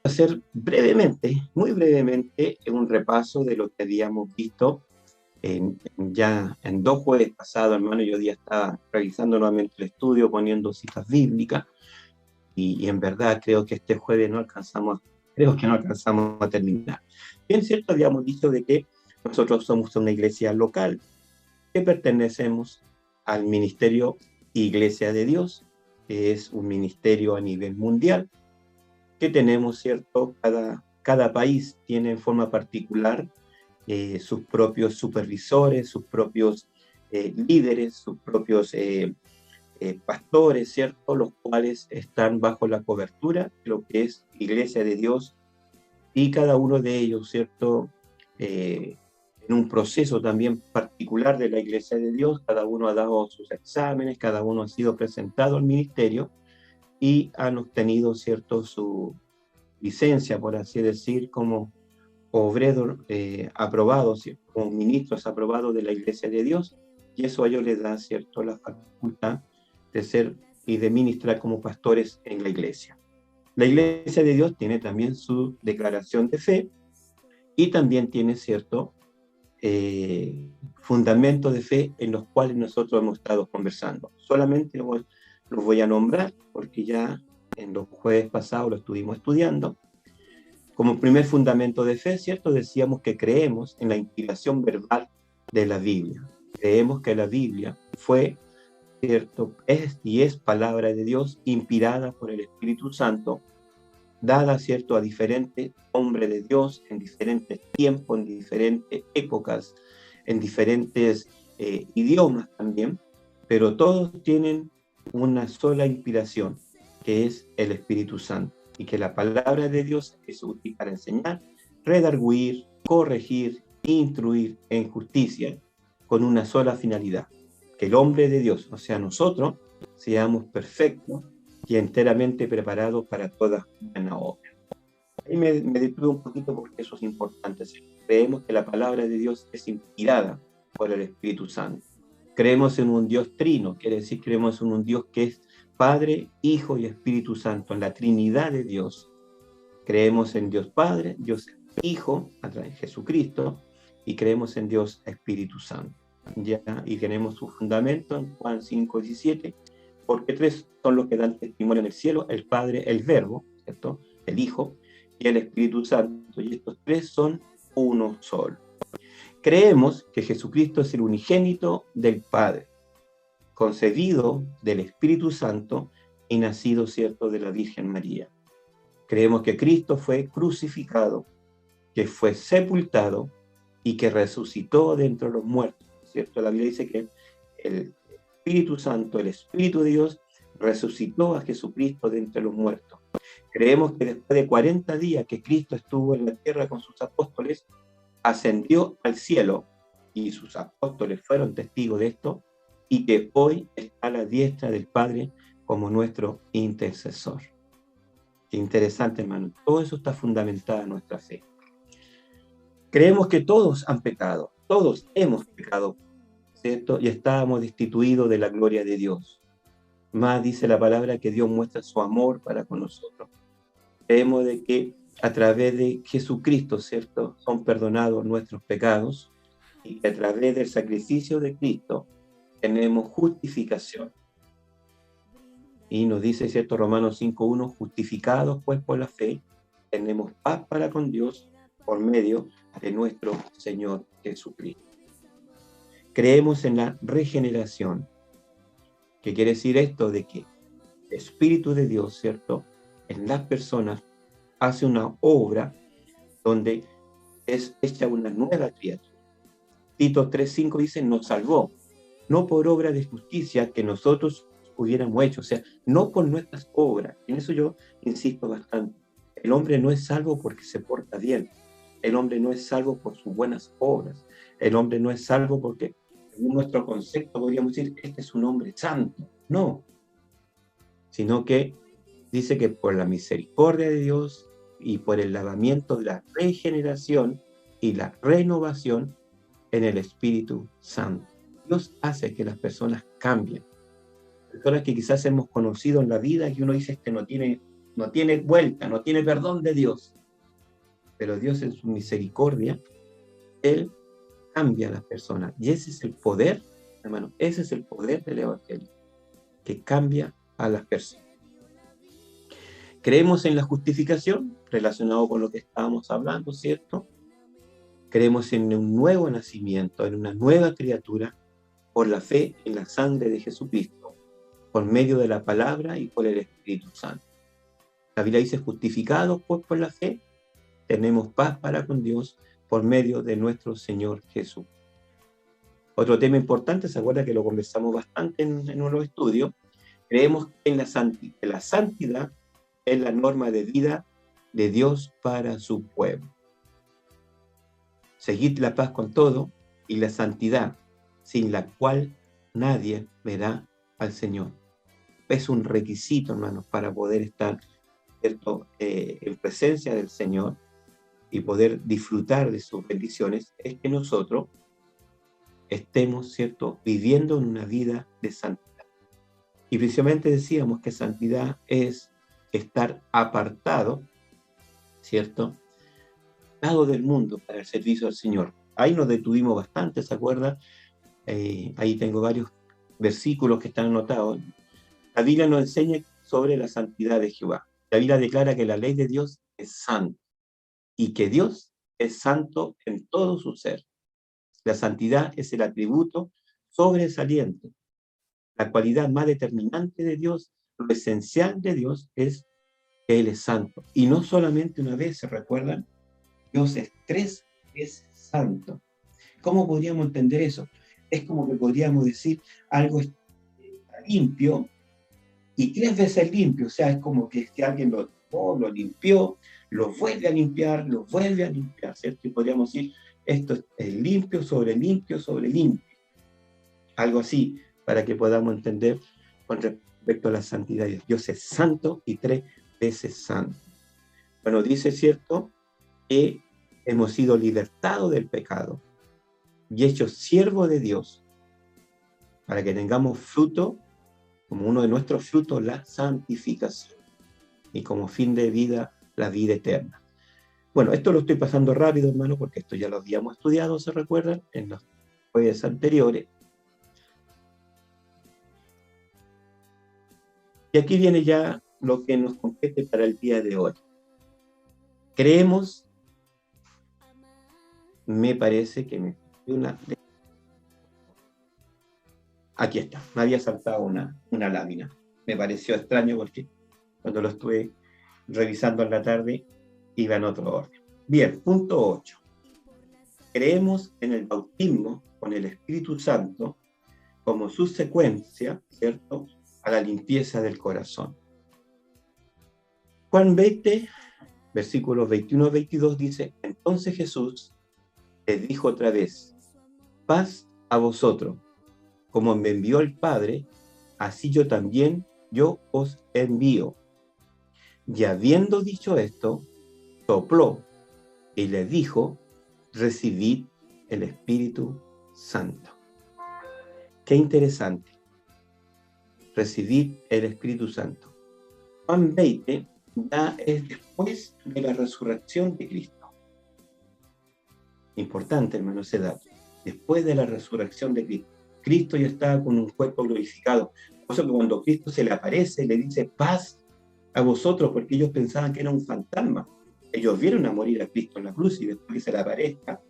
hacer brevemente, muy brevemente, un repaso de lo que habíamos visto ya en dos jueves pasados, hermano. Yo ya estaba revisando nuevamente el estudio, poniendo citas bíblicas, y en verdad creo que este jueves creo que no alcanzamos a terminar. Bien cierto, habíamos dicho de que nosotros somos una iglesia local, que pertenecemos al ministerio Iglesia de Dios, que es un ministerio a nivel mundial, que tenemos, ¿cierto? Cada país tiene en forma particular sus propios supervisores, sus propios líderes, sus propios pastores, ¿cierto? Los cuales están bajo la cobertura de lo que es Iglesia de Dios, y cada uno de ellos, ¿cierto? Eh, en un proceso también particular de la Iglesia de Dios, cada uno ha dado sus exámenes, cada uno ha sido presentado al ministerio y han obtenido, ¿cierto?, su licencia, por así decir, como obreros aprobados, como ministros aprobados de la Iglesia de Dios, y eso a ellos les da, ¿cierto?, la facultad de ser y de ministrar como pastores en la iglesia. La Iglesia de Dios tiene también su declaración de fe y también tiene, ¿cierto?, fundamentos de fe en los cuales nosotros hemos estado conversando. Solamente los voy a nombrar porque ya en los jueves pasados lo estuvimos estudiando. Como primer fundamento de fe, ¿cierto?, decíamos que creemos en la inspiración verbal de la Biblia. Creemos que la Biblia fue, ¿cierto?, es palabra de Dios, inspirada por el Espíritu Santo, dada, ¿cierto?, a diferentes hombres de Dios en diferentes tiempos, en diferentes épocas, en diferentes idiomas también, pero todos tienen una sola inspiración, que es el Espíritu Santo, y que la palabra de Dios es útil para enseñar, redarguir, corregir, instruir en justicia, con una sola finalidad: que el hombre de Dios, o sea, nosotros, seamos perfectos y enteramente preparados para toda buena obra. Ahí me detuve un poquito porque eso es importante. ¿Sí? Creemos que la palabra de Dios es inspirada por el Espíritu Santo. Creemos en un Dios trino, quiere decir, creemos en un Dios que es Padre, Hijo y Espíritu Santo, en la Trinidad de Dios. Creemos en Dios Padre, Dios Hijo, a través de Jesucristo, y creemos en Dios Espíritu Santo. ¿Ya? Y tenemos su fundamento en Juan 5:17, porque tres son los que dan testimonio en el cielo: el Padre, el Verbo, ¿cierto?, el Hijo, y el Espíritu Santo, y estos tres son uno solo. Creemos que Jesucristo es el unigénito del Padre, concebido del Espíritu Santo y nacido, ¿cierto?, de la Virgen María. Creemos que Cristo fue crucificado, que fue sepultado y que resucitó de entre los muertos, ¿cierto? La Biblia dice que el Espíritu Santo, el Espíritu de Dios, resucitó a Jesucristo de entre los muertos. Creemos que después de 40 días que Cristo estuvo en la tierra con sus apóstoles, ascendió al cielo, y sus apóstoles fueron testigos de esto, y que hoy está a la diestra del Padre como nuestro intercesor. Qué interesante, hermano. Todo eso está fundamentado en nuestra fe. Creemos que todos han pecado, todos hemos pecado, ¿cierto? Y estábamos destituidos de la gloria de Dios. Más dice la palabra que Dios muestra su amor para con nosotros. Creemos de que a través de Jesucristo, ¿cierto?, son perdonados nuestros pecados, y que a través del sacrificio de Cristo tenemos justificación. Y nos dice, ¿cierto?, Romanos 5:1, justificados pues por la fe, tenemos paz para con Dios por medio de nuestro Señor Jesucristo. Creemos en la regeneración. ¿Qué quiere decir esto? De que el Espíritu de Dios, ¿cierto?, en las personas hace una obra donde es hecha una nueva criatura. Tito 3:5 dice: nos salvó, no por obra de justicia que nosotros hubiéramos hecho, o sea, no por nuestras obras. En eso yo insisto bastante. El hombre no es salvo porque se porta bien. El hombre no es salvo por sus buenas obras. El hombre no es salvo porque, según nuestro concepto, podríamos decir, este es un hombre santo. No, sino que dice que por la misericordia de Dios y por el lavamiento de la regeneración y la renovación en el Espíritu Santo, Dios hace que las personas cambien. Personas que quizás hemos conocido en la vida, que uno dice, este no no tiene vuelta, no tiene perdón de Dios. Pero Dios en su misericordia, Él cambia a las personas. Y ese es el poder, hermano, ese es el poder del Evangelio, que cambia a las personas. Creemos en la justificación, relacionado con lo que estábamos hablando, ¿cierto? Creemos en un nuevo nacimiento, en una nueva criatura, por la fe en la sangre de Jesucristo, por medio de la palabra y por el Espíritu Santo. La Biblia dice, justificados pues por la fe, tenemos paz para con Dios por medio de nuestro Señor Jesús. Otro tema importante, se acuerda que lo conversamos bastante en nuestro estudio, creemos en la santidad es la norma de vida de Dios para su pueblo. Seguid la paz con todo y la santidad, sin la cual nadie verá al Señor. Es un requisito, hermanos, para poder estar, ¿cierto?, en presencia del Señor y poder disfrutar de sus bendiciones, es que nosotros estemos, ¿cierto?, viviendo en una vida de santidad. Y precisamente decíamos que santidad es estar apartado, ¿cierto?, apartado del mundo para el servicio al Señor. Ahí nos detuvimos bastante, ¿se acuerda? Ahí tengo varios versículos que están anotados. La Biblia nos enseña sobre la santidad de Jehová. La Biblia declara que la ley de Dios es santa y que Dios es santo en todo su ser. La santidad es el atributo sobresaliente. La cualidad más determinante de Dios, lo esencial de Dios es que Él es santo. Y no solamente una vez, ¿se recuerdan? Dios es 3 veces santo. ¿Cómo podríamos entender eso? Es como que podríamos decir algo está limpio y 3 veces limpio. O sea, es como que alguien lo limpió, lo vuelve a limpiar, lo vuelve a limpiar, ¿cierto? Y podríamos decir, esto es limpio sobre limpio sobre limpio. Algo así, para que podamos entender con respecto a la santidad de Dios. Dios es santo y 3 veces santo. Bueno, dice, ¿cierto?, que hemos sido libertados del pecado y hechos siervos de Dios para que tengamos fruto, como uno de nuestros frutos, la santificación, y como fin de vida, la vida eterna. Bueno, esto lo estoy pasando rápido, hermano, porque esto ya lo habíamos estudiado, ¿se recuerdan?, en los jueves anteriores. Y aquí viene ya lo que nos compete para el día de hoy. Creemos, me parece que me una... Aquí está, me había saltado una lámina. Me pareció extraño porque cuando lo estuve revisando en la tarde iba en otro orden. Bien, punto 8. Creemos en el bautismo con el Espíritu Santo como subsecuencia, ¿cierto?, a la limpieza del corazón. Juan 20, versículos 21-22 dice, entonces Jesús les dijo otra vez, paz a vosotros, como me envió el Padre, así yo también os envío. Y habiendo dicho esto, sopló y les dijo, recibid el Espíritu Santo. Qué interesante. Recibid el Espíritu Santo. Juan 20 ya es después de la resurrección de Cristo. Importante, hermano, ese dato. Después de la resurrección de Cristo. Cristo ya estaba con un cuerpo glorificado. Por eso que cuando Cristo se le aparece, le dice paz a vosotros, porque ellos pensaban que era un fantasma. Ellos vieron a morir a Cristo en la cruz y después que se le aparezca,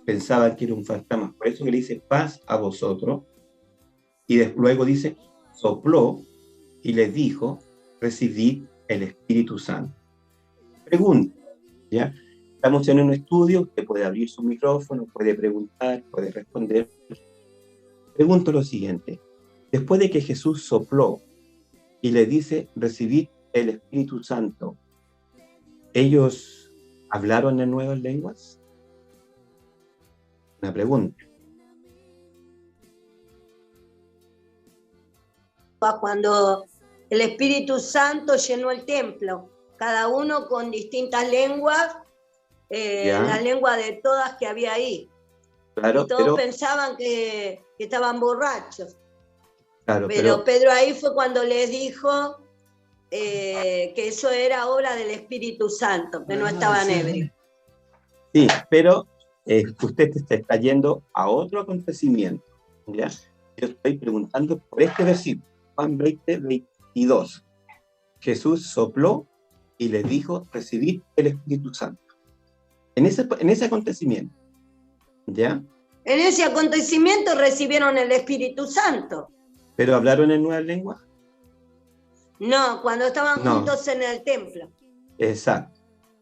pensaban que era un fantasma. Por eso que le dice paz a vosotros. Y luego dice, sopló y les dijo, recibid el Espíritu Santo. Pregunta, ¿ya? Estamos en un estudio, usted puede abrir su micrófono, puede preguntar, puede responder. Pregunto lo siguiente, después de que Jesús sopló y le dice, recibid el Espíritu Santo, ¿ellos hablaron en nuevas lenguas? Una pregunta. Cuando el Espíritu Santo llenó el templo, cada uno con distintas lenguas, la lengua de todas que había ahí. Claro, y todos pensaban que estaban borrachos. Claro, pero Pedro ahí fue cuando les dijo, que eso era obra del Espíritu Santo, que no estaban ebrios. Sí, pero usted se está yendo a otro acontecimiento, ¿ya? Yo estoy preguntando por este versículo, Juan 20, 22. Jesús sopló y les dijo, recibid el Espíritu Santo. En ese acontecimiento, ¿ya? En ese acontecimiento recibieron el Espíritu Santo. ¿Pero hablaron en nuevas lenguas? No, cuando estaban juntos en el templo. Exacto,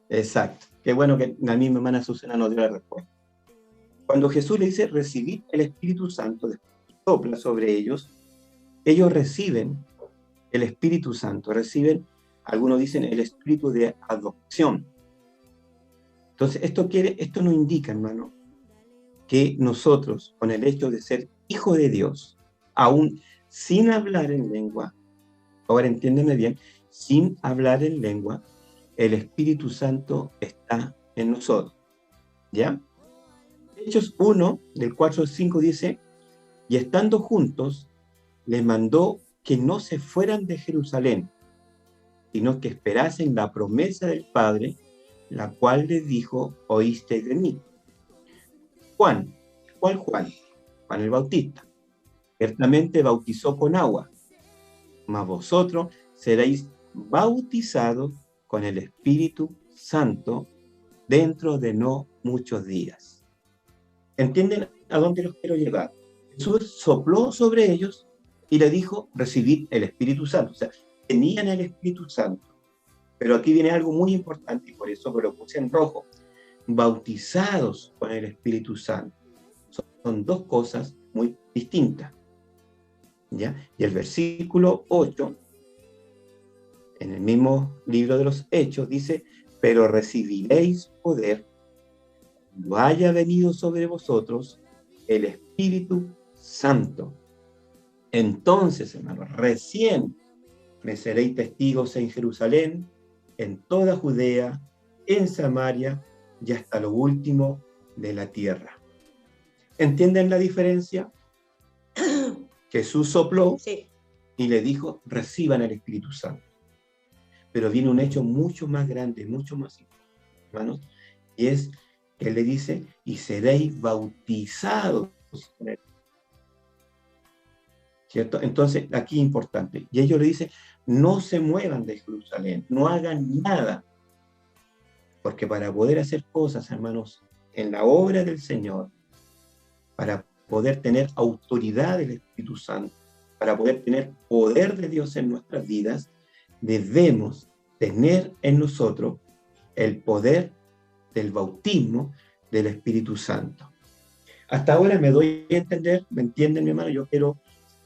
exacto. Qué bueno que la misma hermana Susana nos dio la respuesta. Cuando Jesús le dice, recibid el Espíritu Santo, sopla sobre ellos, ellos reciben el Espíritu Santo, reciben, algunos dicen, el espíritu de adopción. Entonces, esto nos indica, hermano, que nosotros, con el hecho de ser hijo de Dios, aún sin hablar en lengua, ahora entiéndeme bien, sin hablar en lengua, el Espíritu Santo está en nosotros. ¿Ya? Hechos 1, del 4 al 5 dice, y estando juntos, les mandó que no se fueran de Jerusalén, sino que esperasen la promesa del Padre, la cual les dijo, oísteis de mí. Juan, ¿cuál Juan? Juan el Bautista. Ciertamente bautizó con agua, mas vosotros seréis bautizados con el Espíritu Santo dentro de no muchos días. ¿Entienden a dónde los quiero llevar? Jesús sopló sobre ellos y le dijo, recibid el Espíritu Santo. O sea, tenían el Espíritu Santo. Pero aquí viene algo muy importante y por eso me lo puse en rojo. Bautizados con el Espíritu Santo. Son dos cosas muy distintas. ¿Ya? Y el versículo 8, en el mismo libro de los Hechos, dice, pero recibiréis poder cuando haya venido sobre vosotros el Espíritu Santo. Entonces, hermanos, recién me seréis testigos en Jerusalén, en toda Judea, en Samaria y hasta lo último de la tierra. ¿Entienden la diferencia? Jesús sopló y le dijo, reciban el Espíritu Santo. Pero viene un hecho mucho más grande, mucho más importante, hermanos, y es que él le dice, y seréis bautizados con él. ¿Cierto? Entonces, aquí importante. Y ellos le dicen, no se muevan de Jerusalén, no hagan nada. Porque para poder hacer cosas, hermanos, en la obra del Señor, para poder tener autoridad del Espíritu Santo, para poder tener poder de Dios en nuestras vidas, debemos tener en nosotros el poder del bautismo del Espíritu Santo. Hasta ahora me doy a entender, ¿me entienden, mi hermano? Yo quiero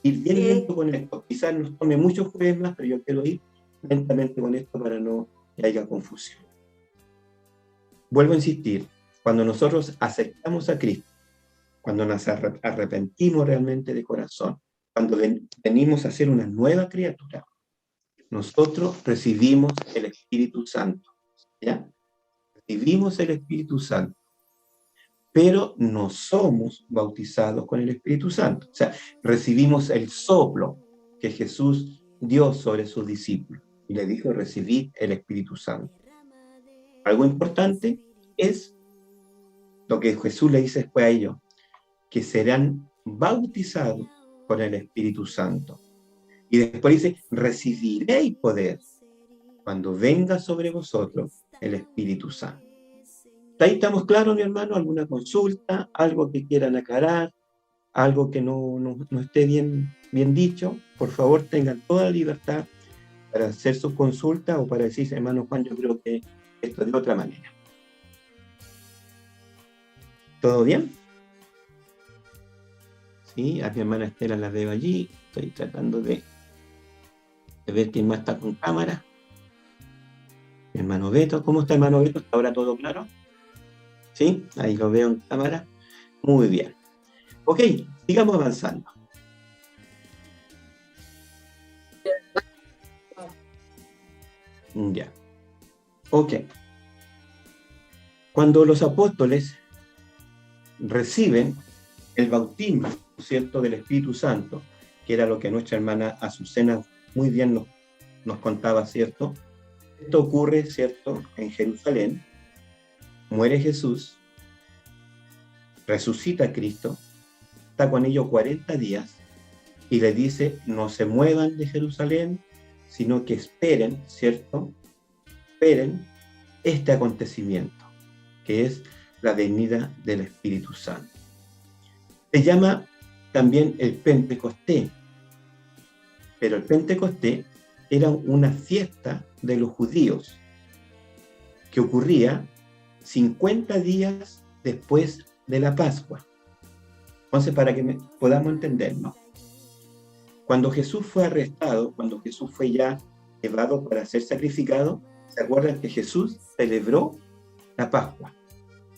ir bien lento con esto. Quizás nos tome muchos jueves más, pero yo quiero ir lentamente con esto para no que haya confusión. Vuelvo a insistir, cuando nosotros aceptamos a Cristo, cuando nos arrepentimos realmente de corazón, cuando venimos a ser una nueva criatura, nosotros recibimos el Espíritu Santo, ¿ya? Recibimos el Espíritu Santo, pero no somos bautizados con el Espíritu Santo. O sea, recibimos el soplo que Jesús dio sobre sus discípulos y le dijo, recibid el Espíritu Santo. Algo importante es lo que Jesús le dice después a ellos, que serán bautizados con el Espíritu Santo. Y después dice, recibiréis poder cuando venga sobre vosotros el Espíritu Santo. ¿Ahí estamos claros, mi hermano? ¿Alguna consulta? ¿Algo que quieran aclarar? ¿Algo que no esté bien dicho? Por favor, tengan toda la libertad para hacer su consulta o para decir, hermano Juan, yo creo que esto de otra manera. ¿Todo bien? Sí, a mi hermana Estela la veo allí. Estoy tratando de ver quién más está con cámara. Mi hermano Beto. ¿Cómo está, hermano Beto? ¿Está ahora todo claro? ¿Sí? Ahí lo veo en cámara. Muy bien. Ok, sigamos avanzando. Ya. Ok. Cuando los apóstoles reciben el bautismo, ¿cierto?, del Espíritu Santo, que era lo que nuestra hermana Azucena muy bien nos contaba, ¿cierto? Esto ocurre, ¿cierto?, en Jerusalén. Muere Jesús, resucita Cristo, está con ellos 40 días y les dice, no se muevan de Jerusalén, sino que esperen, ¿cierto? Esperen este acontecimiento, que es la venida del Espíritu Santo. Se llama también el Pentecostés, pero el Pentecostés era una fiesta de los judíos que ocurría 50 días después de la Pascua. Entonces, para que podamos entendernos, cuando Jesús fue arrestado, cuando Jesús fue ya llevado para ser sacrificado, ¿se acuerdan que Jesús celebró la Pascua?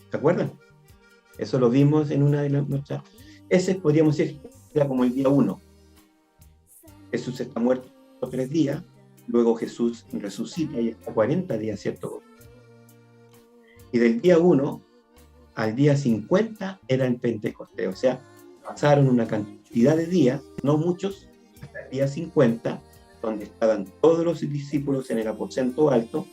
¿Se acuerdan? Eso lo vimos en una de nuestras... Ese podríamos decir era como el día 1. Jesús está muerto 3 días, luego Jesús resucita y está 40 días, ¿cierto? Y del día 1 al día 50 era el Pentecostés, o sea, pasaron una cantidad de días, no muchos, hasta el día 50, donde estaban todos los discípulos en el aposento alto,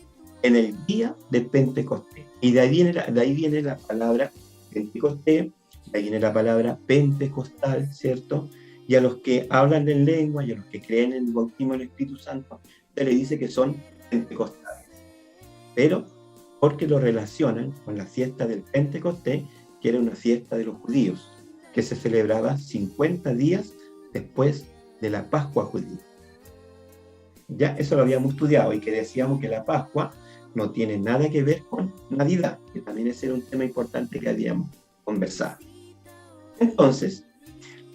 en el día de Pentecostés. Y de ahí viene la palabra Pentecostés, de ahí viene la palabra pentecostal, ¿cierto? Y a los que hablan en lengua y a los que creen en el bautismo del Espíritu Santo, se les dice que son pentecostales. Pero porque lo relacionan con la fiesta del Pentecostés, que era una fiesta de los judíos, que se celebraba 50 días después de la Pascua judía. Ya eso lo habíamos estudiado y que decíamos que la Pascua no tiene nada que ver con Navidad, que también ese era un tema importante que habíamos conversado. Entonces,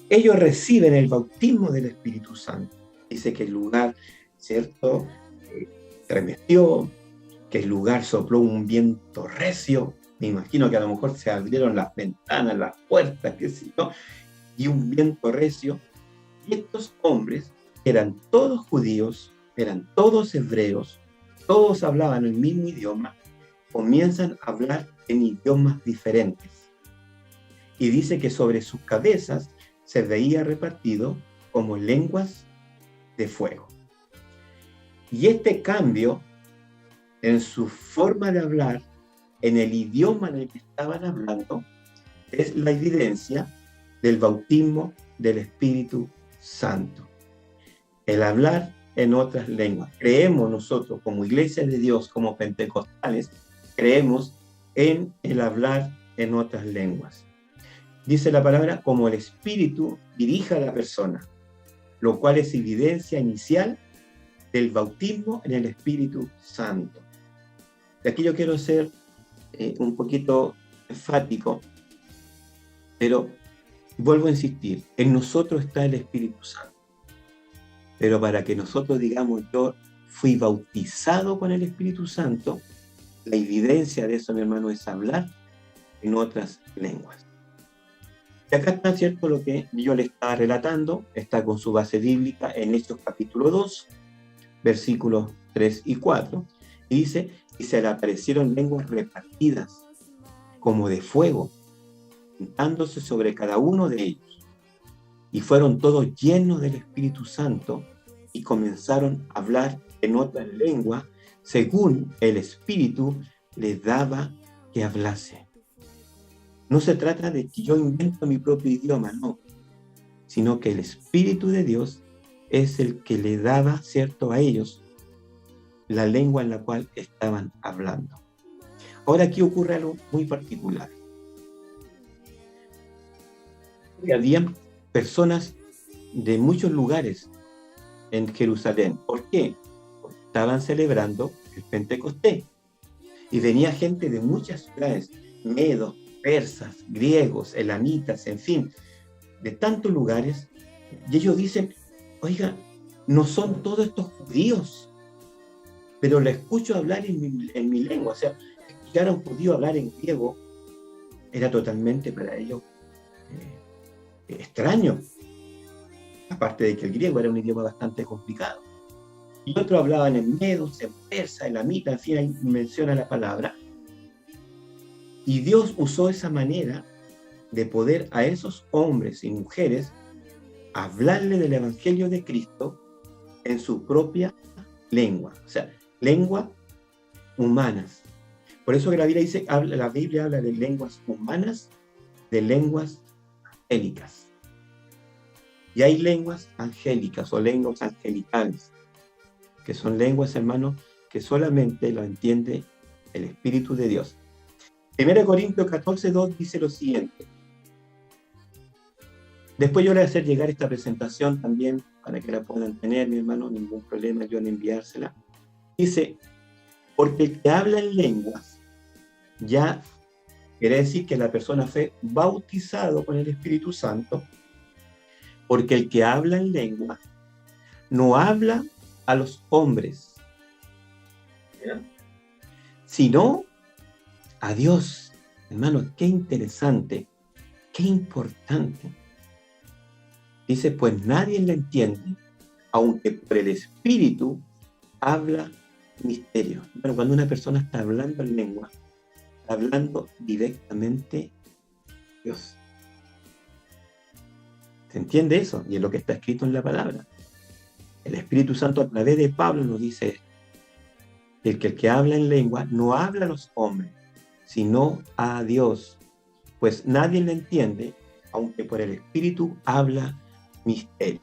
ellos reciben el bautismo del Espíritu Santo. Dice que el lugar, ¿cierto?, tremeció, que el lugar sopló un viento recio. Me imagino que a lo mejor se abrieron las ventanas, las puertas, qué sé yo, y un viento recio. Y estos hombres eran todos judíos, eran todos hebreos, todos hablaban el mismo idioma, comienzan a hablar en idiomas diferentes. Y dice que sobre sus cabezas se veía repartido como lenguas de fuego. Y este cambio en su forma de hablar, en el idioma en el que estaban hablando, es la evidencia del bautismo del Espíritu Santo. El hablar en otras lenguas. Creemos nosotros, como Iglesia de Dios, como pentecostales, creemos en el hablar en otras lenguas. Dice la palabra, como el Espíritu dirija a la persona, lo cual es evidencia inicial del bautismo en el Espíritu Santo. Y aquí yo quiero ser un poquito enfático, pero vuelvo a insistir, en nosotros está el Espíritu Santo. Pero para que nosotros digamos, yo fui bautizado con el Espíritu Santo, la evidencia de eso, mi hermano, es hablar en otras lenguas. Y acá está, ¿cierto?, lo que yo le estaba relatando, está con su base bíblica en Hechos capítulo 2, versículos 3 y 4, y dice, y se le aparecieron lenguas repartidas, como de fuego, sentándose sobre cada uno de ellos. Y fueron todos llenos del Espíritu Santo y comenzaron a hablar en otra lengua, según el Espíritu les daba que hablase. No se trata de que yo invento mi propio idioma, no, sino que el Espíritu de Dios es el que le daba, ¿cierto?, a ellos la lengua en la cual estaban hablando. Ahora aquí ocurre algo muy particular. Había personas de muchos lugares en Jerusalén. ¿Por qué? Porque estaban celebrando el Pentecostés. Y venía gente de muchas ciudades, medos, persas, griegos, elamitas, en fin, de tantos lugares. Y ellos dicen, oiga, no son todos estos judíos, pero le escucho hablar en mi lengua. O sea, escuchar a un judío hablar en griego era totalmente para ellos extraño, aparte de que el griego era un idioma bastante complicado. Y otros hablaban en medos, en persa, en lamita, en fin, ahí menciona la palabra. Y Dios usó esa manera de poder a esos hombres y mujeres hablarle del Evangelio de Cristo en su propia lengua, o sea, lenguas humanas. Por eso que la Biblia habla de lenguas humanas, de lenguas angélicas. Y hay lenguas angélicas o lenguas angelicales, que son lenguas, hermanos, que solamente lo entiende el Espíritu de Dios. 1 Corintios 14:2 dice lo siguiente. Después yo le voy a hacer llegar esta presentación también para que la puedan tener, mi hermano, ningún problema yo en enviársela. Dice, porque el que habla en lenguas ya quiere decir que la persona fue bautizado con el Espíritu Santo, porque el que habla en lengua no habla a los hombres, sino a Dios. Hermano, qué interesante, qué importante. Dice, pues nadie le entiende, aunque por el Espíritu habla misterio. Pero cuando una persona está hablando en lengua, está hablando directamente a Dios. ¿Se entiende eso? Y es lo que está escrito en la palabra. El Espíritu Santo a través de Pablo nos dice el que habla en lengua no habla a los hombres, sino a Dios. Pues nadie le entiende, aunque por el Espíritu habla misterio.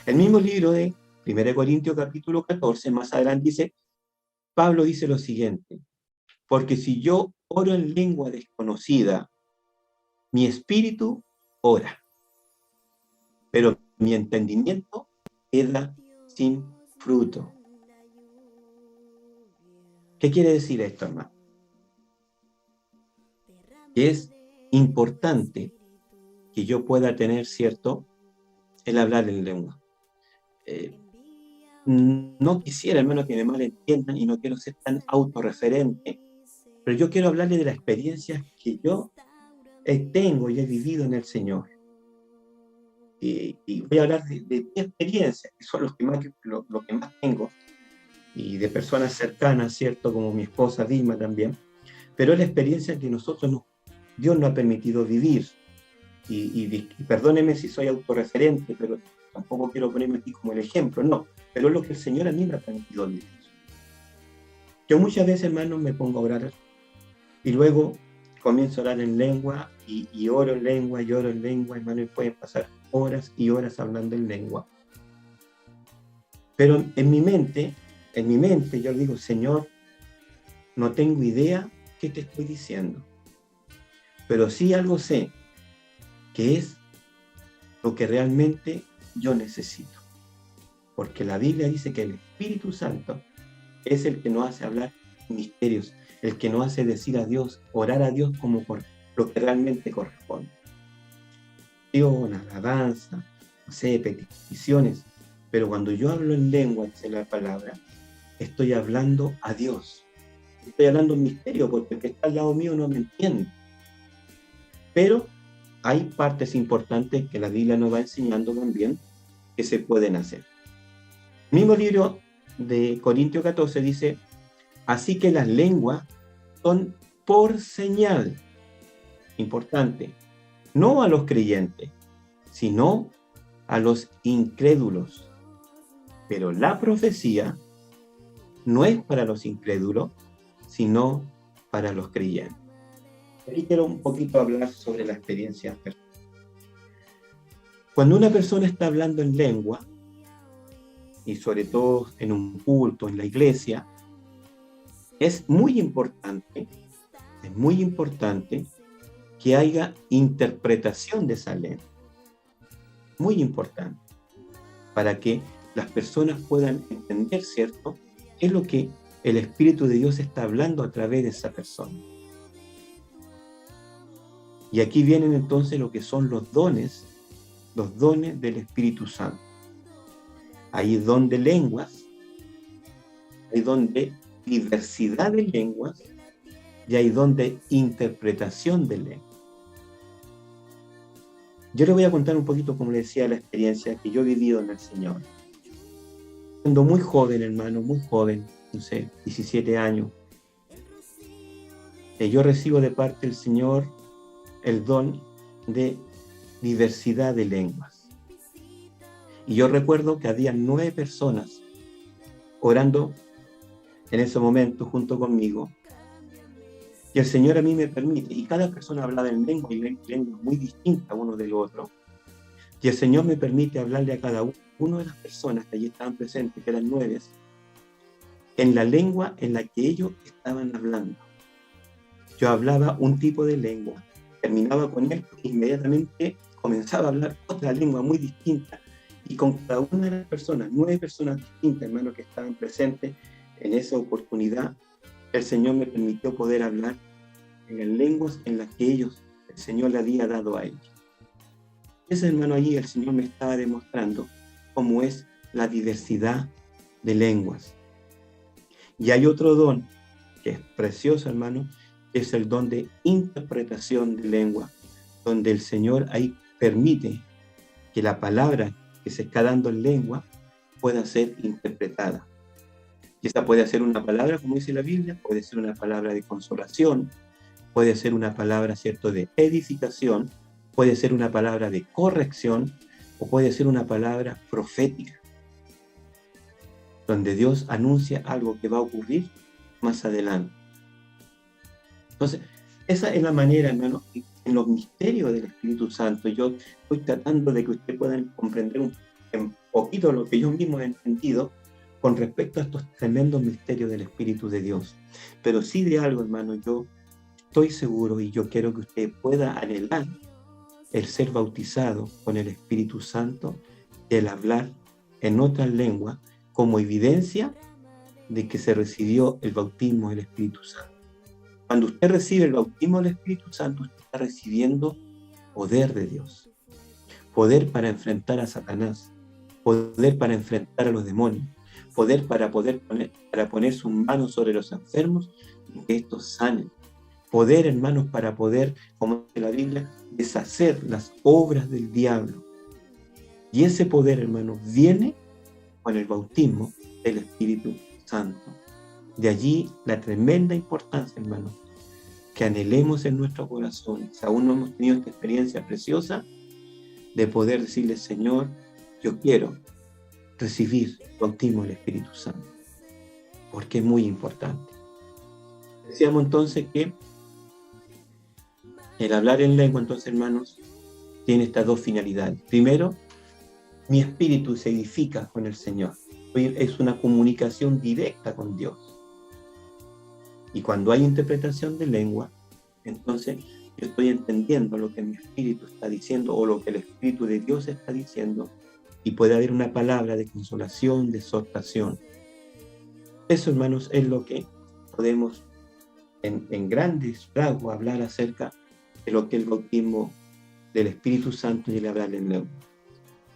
El mismo libro de 1 Corintios capítulo 14, más adelante dice, Pablo dice lo siguiente, porque si yo oro en lengua desconocida, mi espíritu ora, pero mi entendimiento queda sin fruto. ¿Qué quiere decir esto, hermano? Que es importante que yo pueda tener, ¿cierto?, el hablar en lengua. No quisiera, hermano, que me malentiendan y no quiero ser tan autorreferente, pero yo quiero hablarle de las experiencias que yo tengo y he vivido en el Señor. Y voy a hablar de mi experiencia, que son lo que más tengo, y de personas cercanas, ¿cierto?, como mi esposa Dilma también, pero es la experiencia que Dios nos ha permitido vivir. Y perdóneme si soy autorreferente, pero tampoco quiero ponerme aquí como el ejemplo, no, pero es lo que el Señor a mí me ha permitido vivir. Yo muchas veces, hermanos, me pongo a orar y luego comienzo a orar en lengua y oro en lengua y oro en lengua, hermano, y pueden pasar horas y horas hablando en lengua. Pero en mi mente yo digo, Señor, no tengo idea qué te estoy diciendo, pero sí algo sé, que es lo que realmente yo necesito. Porque la Biblia dice que el Espíritu Santo es el que nos hace hablar misterios, el que nos hace decir a Dios, orar a Dios como por lo que realmente corresponde. Alabanza, no sé, peticiones, pero cuando yo hablo en lengua, dice la palabra, estoy hablando a Dios. Estoy hablando en misterio, porque el que está al lado mío no me entiende. Pero hay partes importantes que la Biblia nos va enseñando también que se pueden hacer. El mismo libro de Corintios 14 dice, así que las lenguas son por señal, importante, no a los creyentes, sino a los incrédulos. Pero la profecía no es para los incrédulos, sino para los creyentes. Aquí quiero un poquito hablar sobre la experiencia personal. Cuando una persona está hablando en lengua, y sobre todo en un culto, en la iglesia, es muy importante que haya interpretación de esa lengua. Muy importante, para que las personas puedan entender, ¿cierto?, qué es lo que el Espíritu de Dios está hablando a través de esa persona. Y aquí vienen entonces lo que son los dones del Espíritu Santo. Hay don de lenguas, hay don de diversidad de lenguas y hay don de interpretación de lenguas. Yo les voy a contar un poquito, como les decía, la experiencia que yo he vivido en el Señor. Siendo muy joven, hermano, muy joven, no sé, 17 años, yo recibo de parte del Señor el don de diversidad de lenguas. Y yo recuerdo que había 9 personas orando en ese momento junto conmigo. Y el Señor a mí me permite, y cada persona hablaba en lengua, y lengua muy distinta uno del otro. Y el Señor me permite hablarle a cada uno de las personas que allí estaban presentes, que eran 9, en la lengua en la que ellos estaban hablando. Yo hablaba un tipo de lengua, terminaba con él, inmediatamente comenzaba a hablar otra lengua muy distinta, y con cada una de las personas, 9 personas distintas, hermanos, que estaban presentes en esa oportunidad, el Señor me permitió poder hablar en las lenguas en las que el Señor le había dado a ellos. Ese, hermano, allí el Señor me estaba demostrando cómo es la diversidad de lenguas. Y hay otro don que es precioso, hermano, que es el don de interpretación de lengua, donde el Señor ahí permite que la palabra que se está dando en lengua pueda ser interpretada. Y esta puede ser una palabra, como dice la Biblia, puede ser una palabra de consolación, puede ser una palabra, ¿cierto?, de edificación, puede ser una palabra de corrección, o puede ser una palabra profética, donde Dios anuncia algo que va a ocurrir más adelante. Entonces, esa es la manera, hermano, en los misterios del Espíritu Santo. Yo estoy tratando de que ustedes puedan comprender un poquito lo que yo mismo he entendido con respecto a estos tremendos misterios del Espíritu de Dios. Pero sí de algo, hermano, yo estoy seguro y yo quiero que usted pueda anhelar el ser bautizado con el Espíritu Santo, el hablar en otras lenguas, como evidencia de que se recibió el bautismo del Espíritu Santo. Cuando usted recibe el bautismo del Espíritu Santo, usted está recibiendo poder de Dios, poder para enfrentar a Satanás, poder para enfrentar a los demonios, poder para poner sus manos sobre los enfermos y que estos sanen, poder, hermanos, para poder, como dice la Biblia, deshacer las obras del diablo. Y ese poder, hermanos, viene con el bautismo del Espíritu Santo. De allí la tremenda importancia, hermanos, que anhelemos en nuestro corazón. Si aún no hemos tenido esta experiencia preciosa de poder decirle: Señor, yo quiero recibir el bautismo del Espíritu Santo, porque es muy importante. Decíamos entonces que el hablar en lengua, entonces, hermanos, tiene estas dos finalidades. Primero, mi espíritu se edifica con el Señor. Es una comunicación directa con Dios. Y cuando hay interpretación de lengua, entonces yo estoy entendiendo lo que mi espíritu está diciendo o lo que el Espíritu de Dios está diciendo, y puede haber una palabra de consolación, de exhortación. Eso, hermanos, es lo que podemos en grandes rasgos hablar acerca de lo que es el bautismo del Espíritu Santo y el hablar en lengua.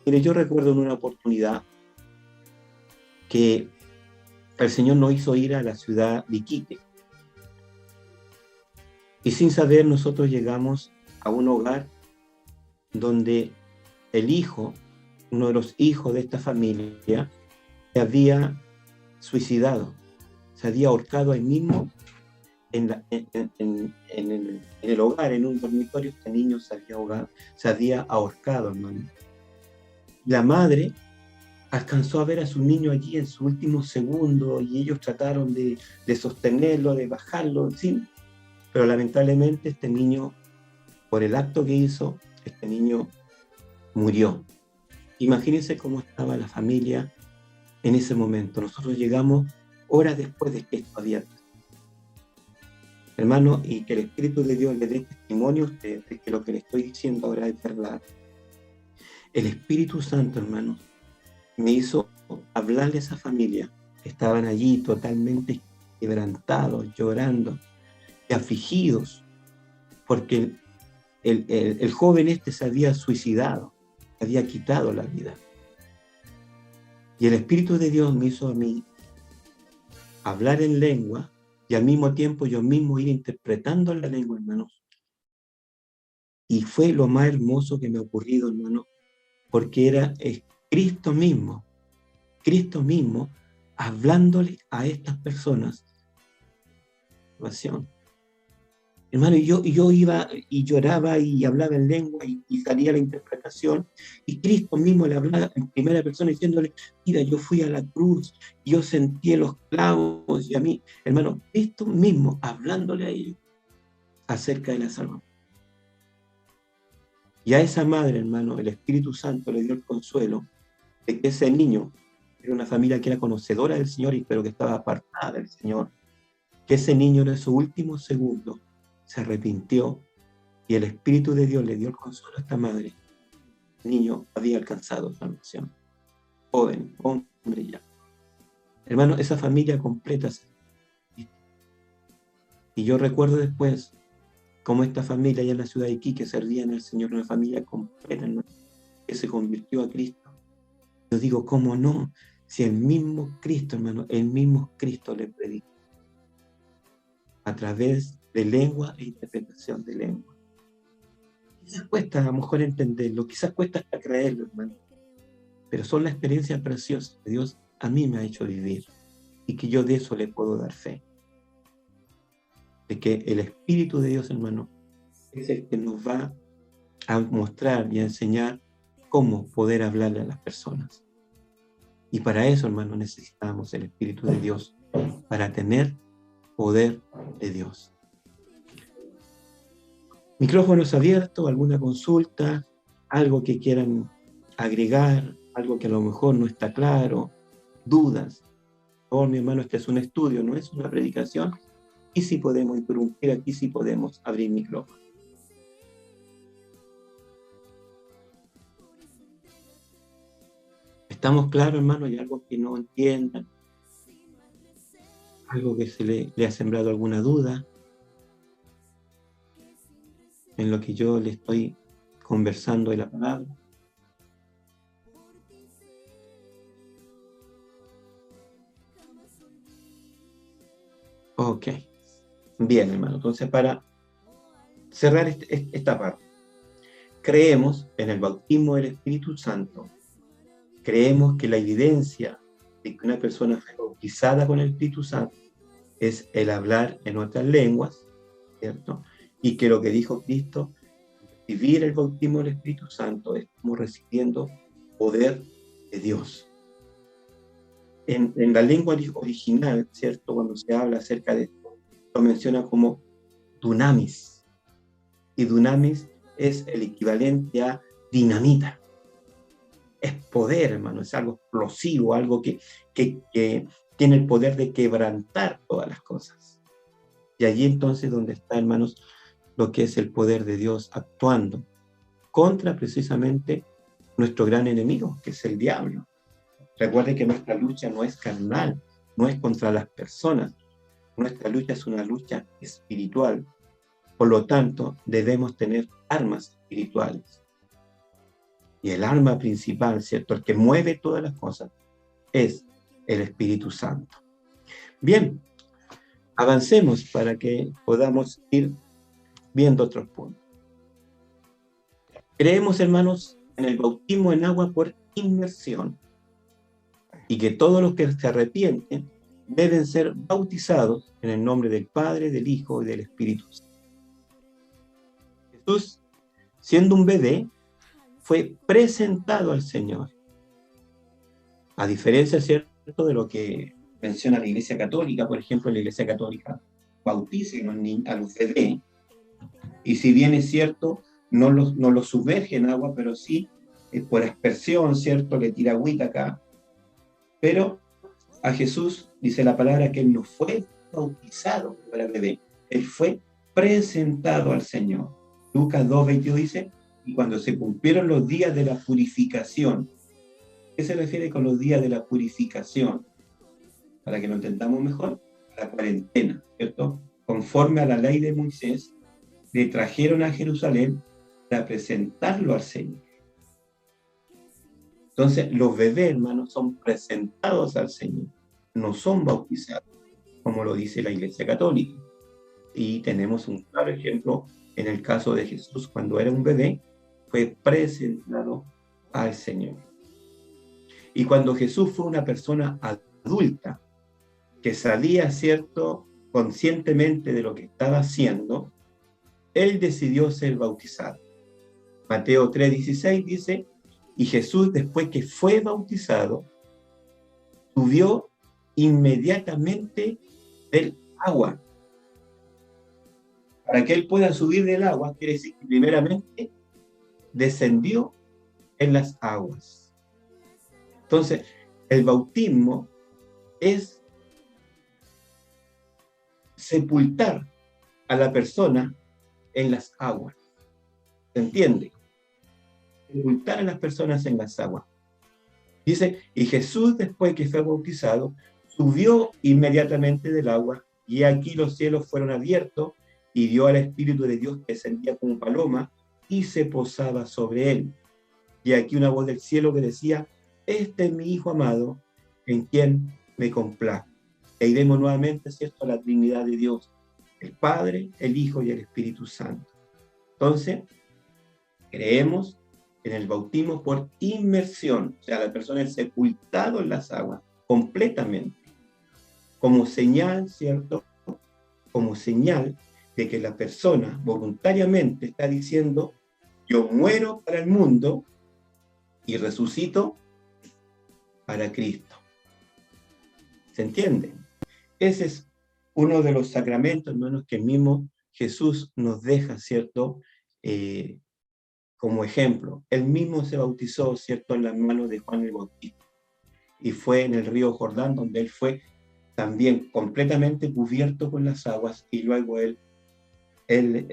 Mire, yo recuerdo en una oportunidad que el Señor nos hizo ir a la ciudad de Iquique. Y sin saber, nosotros llegamos a un hogar donde el hijo, uno de los hijos de esta familia, se había suicidado, se había ahorcado ahí mismo en el hogar, en un dormitorio. Este niño se había ahorcado, hermano. La madre alcanzó a ver a su niño allí en su último segundo, y ellos trataron de sostenerlo, de bajarlo, ¿sí? Pero lamentablemente este niño, por el acto que hizo, este niño murió. Imagínense cómo estaba la familia en ese momento. Nosotros llegamos horas después de que esto había pasado. Hermano, y que el Espíritu de Dios le dé testimonio a usted de que lo que le estoy diciendo ahora es verdad. El Espíritu Santo, hermano, me hizo hablarle a esa familia que estaban allí totalmente quebrantados, llorando y afligidos, porque el joven este se había suicidado, había quitado la vida. Y el Espíritu de Dios me hizo a mí hablar en lengua, y al mismo tiempo yo mismo ir interpretando la lengua, hermanos. Y fue lo más hermoso que me ha ocurrido, hermano, porque era Cristo mismo hablándole a estas personas. Hermano, yo iba y lloraba y hablaba en lengua y salía la interpretación, y Cristo mismo le hablaba en primera persona diciéndole, mira, yo fui a la cruz, yo sentí los clavos, y a mí, hermano, Cristo mismo hablándole a ellos acerca de la salvación. Y a esa madre, hermano, el Espíritu Santo le dio el consuelo de que ese niño era una familia que era conocedora del Señor, pero que estaba apartada del Señor, que ese niño en su último segundo se arrepintió, y el Espíritu de Dios le dio el consuelo a esta madre. El niño había alcanzado salvación. Joven, hombre ya. Hermano, esa familia completa. Y yo recuerdo después cómo esta familia allá en la ciudad de Iquique servían al Señor, una familia completa, hermano, que se convirtió a Cristo. Yo digo, ¿cómo no? Si el mismo Cristo, hermano, el mismo Cristo le predicó a través de lengua e interpretación de lengua. Quizás cuesta a lo mejor entenderlo, quizás cuesta hasta creerlo, hermano, pero son las experiencias preciosas que Dios a mí me ha hecho vivir, y que yo de eso le puedo dar fe, de que el Espíritu de Dios, hermano, es el que nos va a mostrar y a enseñar cómo poder hablarle a las personas. Y para eso, hermano, necesitamos el Espíritu de Dios, para tener poder de Dios. Micrófonos abiertos, alguna consulta, algo que quieran agregar, algo que a lo mejor no está claro, dudas. Por favor, mi hermano, este es un estudio, no es una predicación. Y si podemos interrumpir, aquí sí podemos abrir micrófono. ¿Estamos claros, hermano? ¿Hay algo que no entiendan? ¿Algo que se le ha sembrado alguna duda en lo que yo le estoy conversando de la palabra? Ok. Bien, hermano. Entonces, para cerrar esta parte, creemos en el bautismo del Espíritu Santo. Creemos que la evidencia de que una persona fue bautizada con el Espíritu Santo es el hablar en otras lenguas, ¿cierto? Y que lo que dijo Cristo, recibir el bautismo del Espíritu Santo es como recibiendo poder de Dios. En la lengua original, ¿cierto? Cuando se habla acerca de esto, lo menciona como dunamis. Y dunamis es el equivalente a dinamita. Es poder, hermano, es algo explosivo, algo que tiene el poder de quebrantar todas las cosas. Y allí entonces donde está, hermanos, lo que es el poder de Dios actuando contra precisamente nuestro gran enemigo, que es el diablo. Recuerde que nuestra lucha no es carnal, no es contra las personas. Nuestra lucha es una lucha espiritual. Por lo tanto, debemos tener armas espirituales. Y el arma principal, ¿cierto? El que mueve todas las cosas es el Espíritu Santo. Bien, avancemos para que podamos ir viendo otros puntos. Creemos, hermanos, en el bautismo en agua por inmersión, y que todos los que se arrepienten deben ser bautizados en el nombre del Padre, del Hijo y del Espíritu Santo. Jesús, siendo un bebé, fue presentado al Señor. A diferencia, ¿cierto?, de lo que menciona la Iglesia Católica. Por ejemplo, la Iglesia Católica bautiza a los bebés, y si bien es cierto, no los sumerge en agua, pero sí por aspersión, ¿cierto?, le tira agüita acá. Pero a Jesús, dice la palabra, que él no fue bautizado para bebé, él fue presentado al Señor. Lucas 2:22 dice, y cuando se cumplieron los días de la purificación. ¿Qué se refiere con los días de la purificación? Para que lo entendamos mejor, la cuarentena, ¿cierto? Conforme a la ley de Moisés, le trajeron a Jerusalén para presentarlo al Señor. Entonces, los bebés, hermanos, son presentados al Señor, no son bautizados, como lo dice la Iglesia Católica. Y tenemos un claro ejemplo en el caso de Jesús. Cuando era un bebé, fue presentado al Señor. Y cuando Jesús fue una persona adulta, que sabía, ¿cierto?, conscientemente de lo que estaba haciendo, él decidió ser bautizado. Mateo 3:16 dice, y Jesús, después que fue bautizado, subió inmediatamente del agua. Para que él pueda subir del agua, quiere decir que primeramente descendió en las aguas. Entonces, el bautismo es sepultar a la persona en las aguas. ¿Se entiende? Sepultar a las personas en las aguas. Dice, y Jesús, después que fue bautizado, subió inmediatamente del agua, y aquí los cielos fueron abiertos, y dio al Espíritu de Dios que descendía como paloma, y se posaba sobre él. Y aquí una voz del cielo que decía, este es mi Hijo amado, en quien me complazco. E iremos nuevamente, ¿cierto?, a la Trinidad de Dios, el Padre, el Hijo y el Espíritu Santo. Entonces, creemos en el bautismo por inmersión, o sea, la persona es sepultado en las aguas completamente, como señal, ¿cierto?, como señal de que la persona voluntariamente está diciendo, yo muero para el mundo y resucito para Cristo. ¿Se entiende? Ese es uno de los sacramentos, hermanos, que el mismo Jesús nos deja, ¿cierto?, como ejemplo. Él mismo se bautizó, ¿cierto?, en las manos de Juan el Bautista. Y fue en el río Jordán donde él fue también completamente cubierto con las aguas, y luego él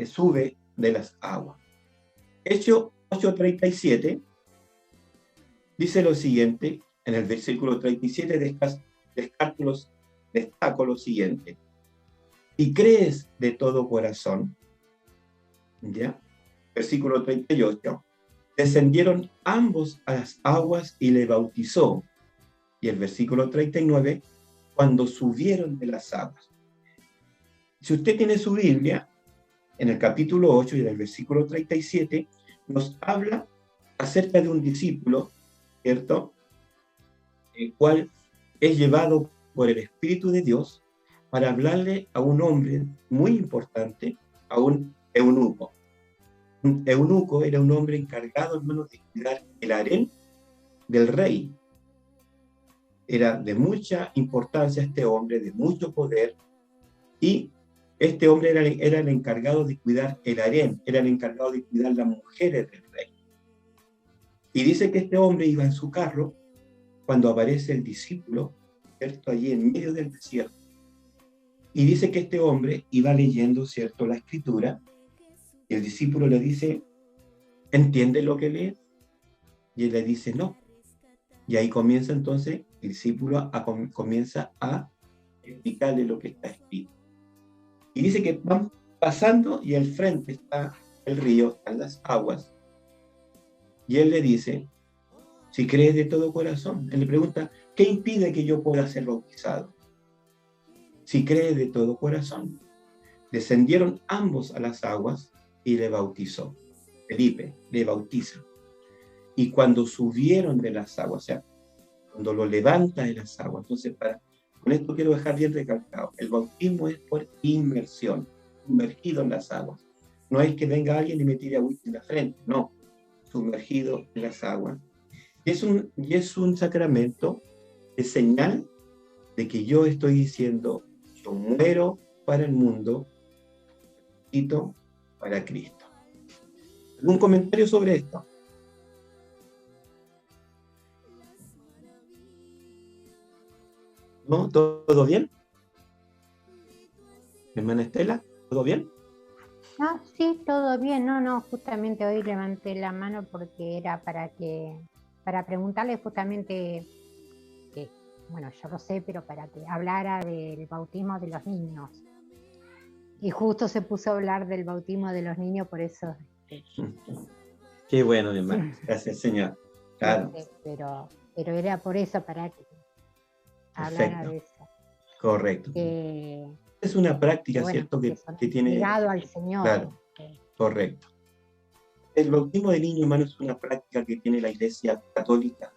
sube de las aguas. Hechos 8:37 dice lo siguiente, en el versículo 37 destaco lo siguiente. Y crees de todo corazón, ¿ya? Versículo 38, descendieron ambos a las aguas y le bautizó. Y el versículo 39, cuando subieron de las aguas. Si usted tiene su Biblia, en el capítulo 8 y en el versículo 37, nos habla acerca de un discípulo, ¿cierto?, el cual es llevado por el Espíritu de Dios para hablarle a un hombre muy importante, a un eunuco. Un eunuco era un hombre encargado, hermanos, de cuidar el harén del rey. Era de mucha importancia este hombre, de mucho poder, y este hombre era el encargado de cuidar el harén, era el encargado de cuidar las mujeres del rey. Y dice que este hombre iba en su carro cuando aparece el discípulo, ¿cierto?, allí en medio del desierto. Y dice que este hombre iba leyendo, ¿cierto?, la escritura, y el discípulo le dice, ¿entiende lo que lee? Y él le dice, no. Y ahí comienza entonces, el discípulo comienza a explicarle lo que está escrito. Y dice que van pasando y al frente está el río, están las aguas. Y él le dice, si crees de todo corazón. Él le pregunta, ¿qué impide que yo pueda ser bautizado? Si crees de todo corazón. Descendieron ambos a las aguas y le bautizó. Felipe le bautiza. Y cuando subieron de las aguas, o sea, cuando lo levanta de las aguas, entonces con esto quiero dejar bien recalcado, el bautismo es por inmersión, sumergido en las aguas. No es que venga alguien y me tire agüita en la frente, no, sumergido en las aguas. Y es un sacramento de señal de que yo estoy diciendo, yo muero para el mundo, resucito para Cristo. ¿Algún comentario sobre esto? ¿No? ¿Todo bien? Hermana Estela, ¿todo bien? No, sí, todo bien. No, justamente hoy levanté la mano porque era para preguntarle justamente, que, bueno, yo lo sé, pero para que hablara del bautismo de los niños. Y justo se puso a hablar del bautismo de los niños, por eso. Qué bueno, mi hermano. Gracias, Señor. Claro. Pero era por eso, para que hablara de eso. Correcto. Es una práctica, bueno, ¿cierto? Que tiene... Ligado al Señor. Claro, correcto. El bautismo de niño, hermano, es una práctica que tiene la Iglesia Católica,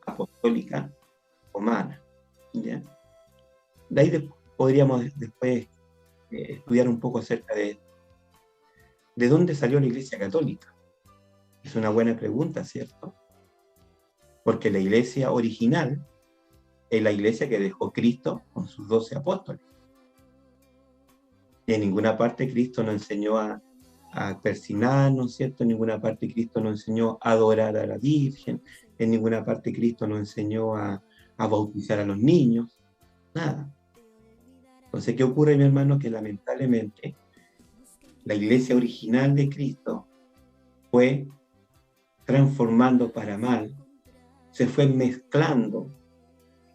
Apostólica, Romana. ¿Ya? De ahí podríamos después estudiar un poco acerca de esto. ¿de dónde salió la Iglesia Católica? Es una buena pregunta, ¿cierto? Porque la iglesia original es la iglesia que dejó Cristo con sus 12 apóstoles. Y en ninguna parte Cristo nos enseñó a persinarnos, ¿cierto? En ninguna parte Cristo nos enseñó a adorar a la Virgen. En ninguna parte Cristo nos enseñó a bautizar a los niños. Nada. Entonces, ¿qué ocurre, mi hermano? Que lamentablemente la iglesia original de Cristo fue transformando para mal, se fue mezclando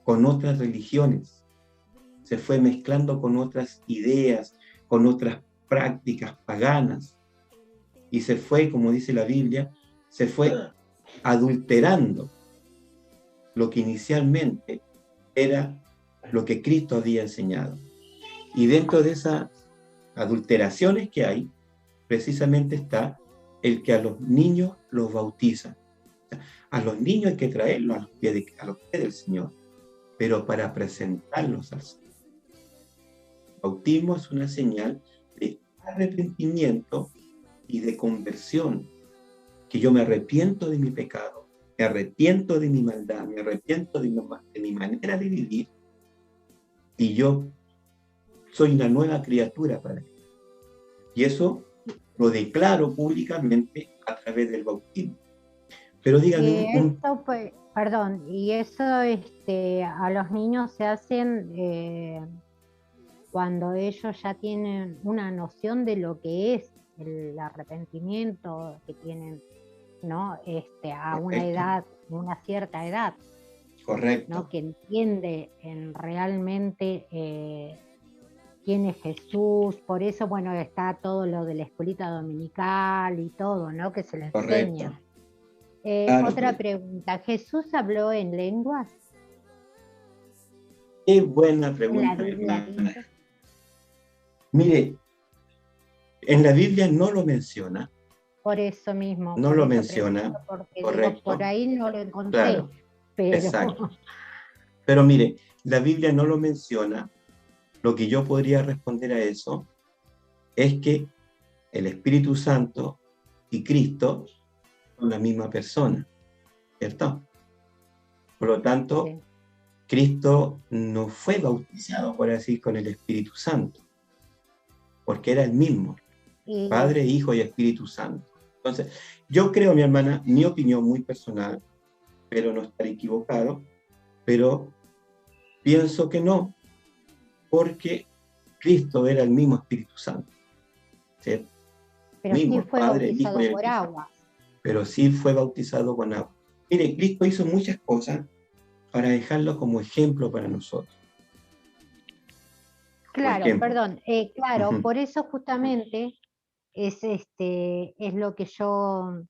con otras religiones, se fue mezclando con otras ideas, con otras prácticas paganas, y se fue, como dice la Biblia, se fue adulterando lo que inicialmente era lo que Cristo había enseñado. Y dentro de esas adulteraciones que hay, precisamente está el que a los niños los bautizan. A los niños hay que traerlos a los pies del Señor, pero para presentarlos al Señor. El bautismo es una señal de arrepentimiento y de conversión, que yo me arrepiento de mi pecado, me arrepiento de mi maldad, me arrepiento de mi manera de vivir, y yo soy una nueva criatura para Él. Y eso lo declaro públicamente a través del bautismo. Pero díganme... Y eso a los niños se hacen cuando ellos ya tienen una noción de lo que es el arrepentimiento que tienen, ¿no? A una edad, una cierta edad. Correcto. ¿No? Que entiende realmente quién es Jesús. Por eso, bueno, está todo lo de la escuelita dominical y todo, ¿no? Que se les enseña. Claro, otra pregunta, ¿Jesús habló en lenguas? Qué buena pregunta, hermana. Mire, en la Biblia no lo menciona. Por eso mismo. No lo menciona, correcto. Digo, por ahí no lo encontré. Claro, pero... Exacto. Pero mire, la Biblia no lo menciona. Lo que yo podría responder a eso es que el Espíritu Santo y Cristo son la misma persona, ¿cierto? Por lo tanto, sí. Cristo no fue bautizado, por así, con el Espíritu Santo, porque era el mismo, Padre, Hijo y Espíritu Santo. Entonces, yo creo, mi hermana, mi opinión muy personal, pero no estaré equivocado, pero pienso que no, porque Cristo era el mismo Espíritu Santo, ¿cierto? Pero mismo, sí fue Padre, bautizado Hijo por agua. Pero sí fue bautizado con agua. Mire, Cristo hizo muchas cosas para dejarlo como ejemplo para nosotros. Claro, perdón, claro, por eso justamente es lo que yo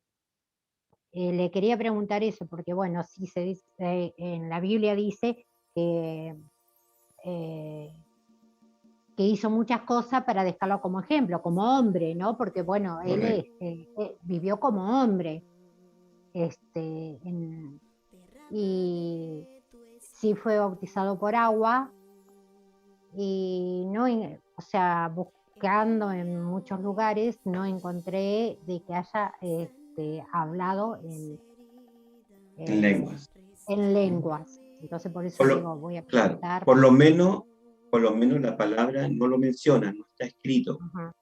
le quería preguntar eso, porque bueno, sí se dice, en la Biblia dice que hizo muchas cosas para dejarlo como ejemplo, como hombre, ¿no? Porque bueno, él vivió como hombre, y sí fue bautizado por agua, y no, o sea, buscando en muchos lugares no encontré de que haya hablado en lenguas. En lenguas. Entonces por eso digo, voy a preguntar. Claro, por lo menos la palabra no lo menciona, no está escrito. Uh-huh.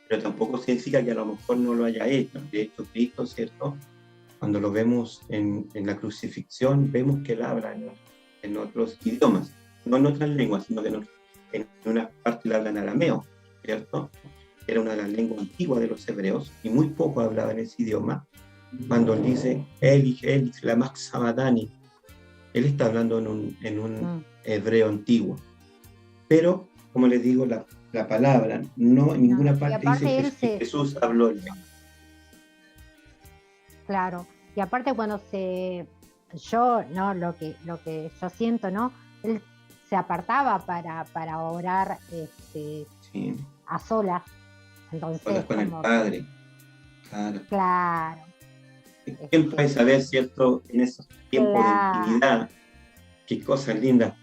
Pero tampoco significa que a lo mejor no lo haya hecho. De hecho, Cristo, ¿cierto? Cuando lo vemos en la crucifixión, vemos que él habla en otros idiomas, no en otras lenguas, sino que en una parte le habla en arameo, ¿cierto? Era una de las lenguas antiguas de los hebreos, y muy poco hablaba en ese idioma. Cuando él dice, Eli, lama sabachthani, él está hablando en un hebreo antiguo. Pero, como les digo, la palabra, no en ninguna parte dice que Jesús habló el lenguaje. Claro, y aparte cuando lo que yo siento, ¿no? Él se apartaba para orar sí. A solas. Entonces, con el Padre. Claro. ¿Quién puede saber, cierto, en esos tiempos de intimidad, qué cosas lindas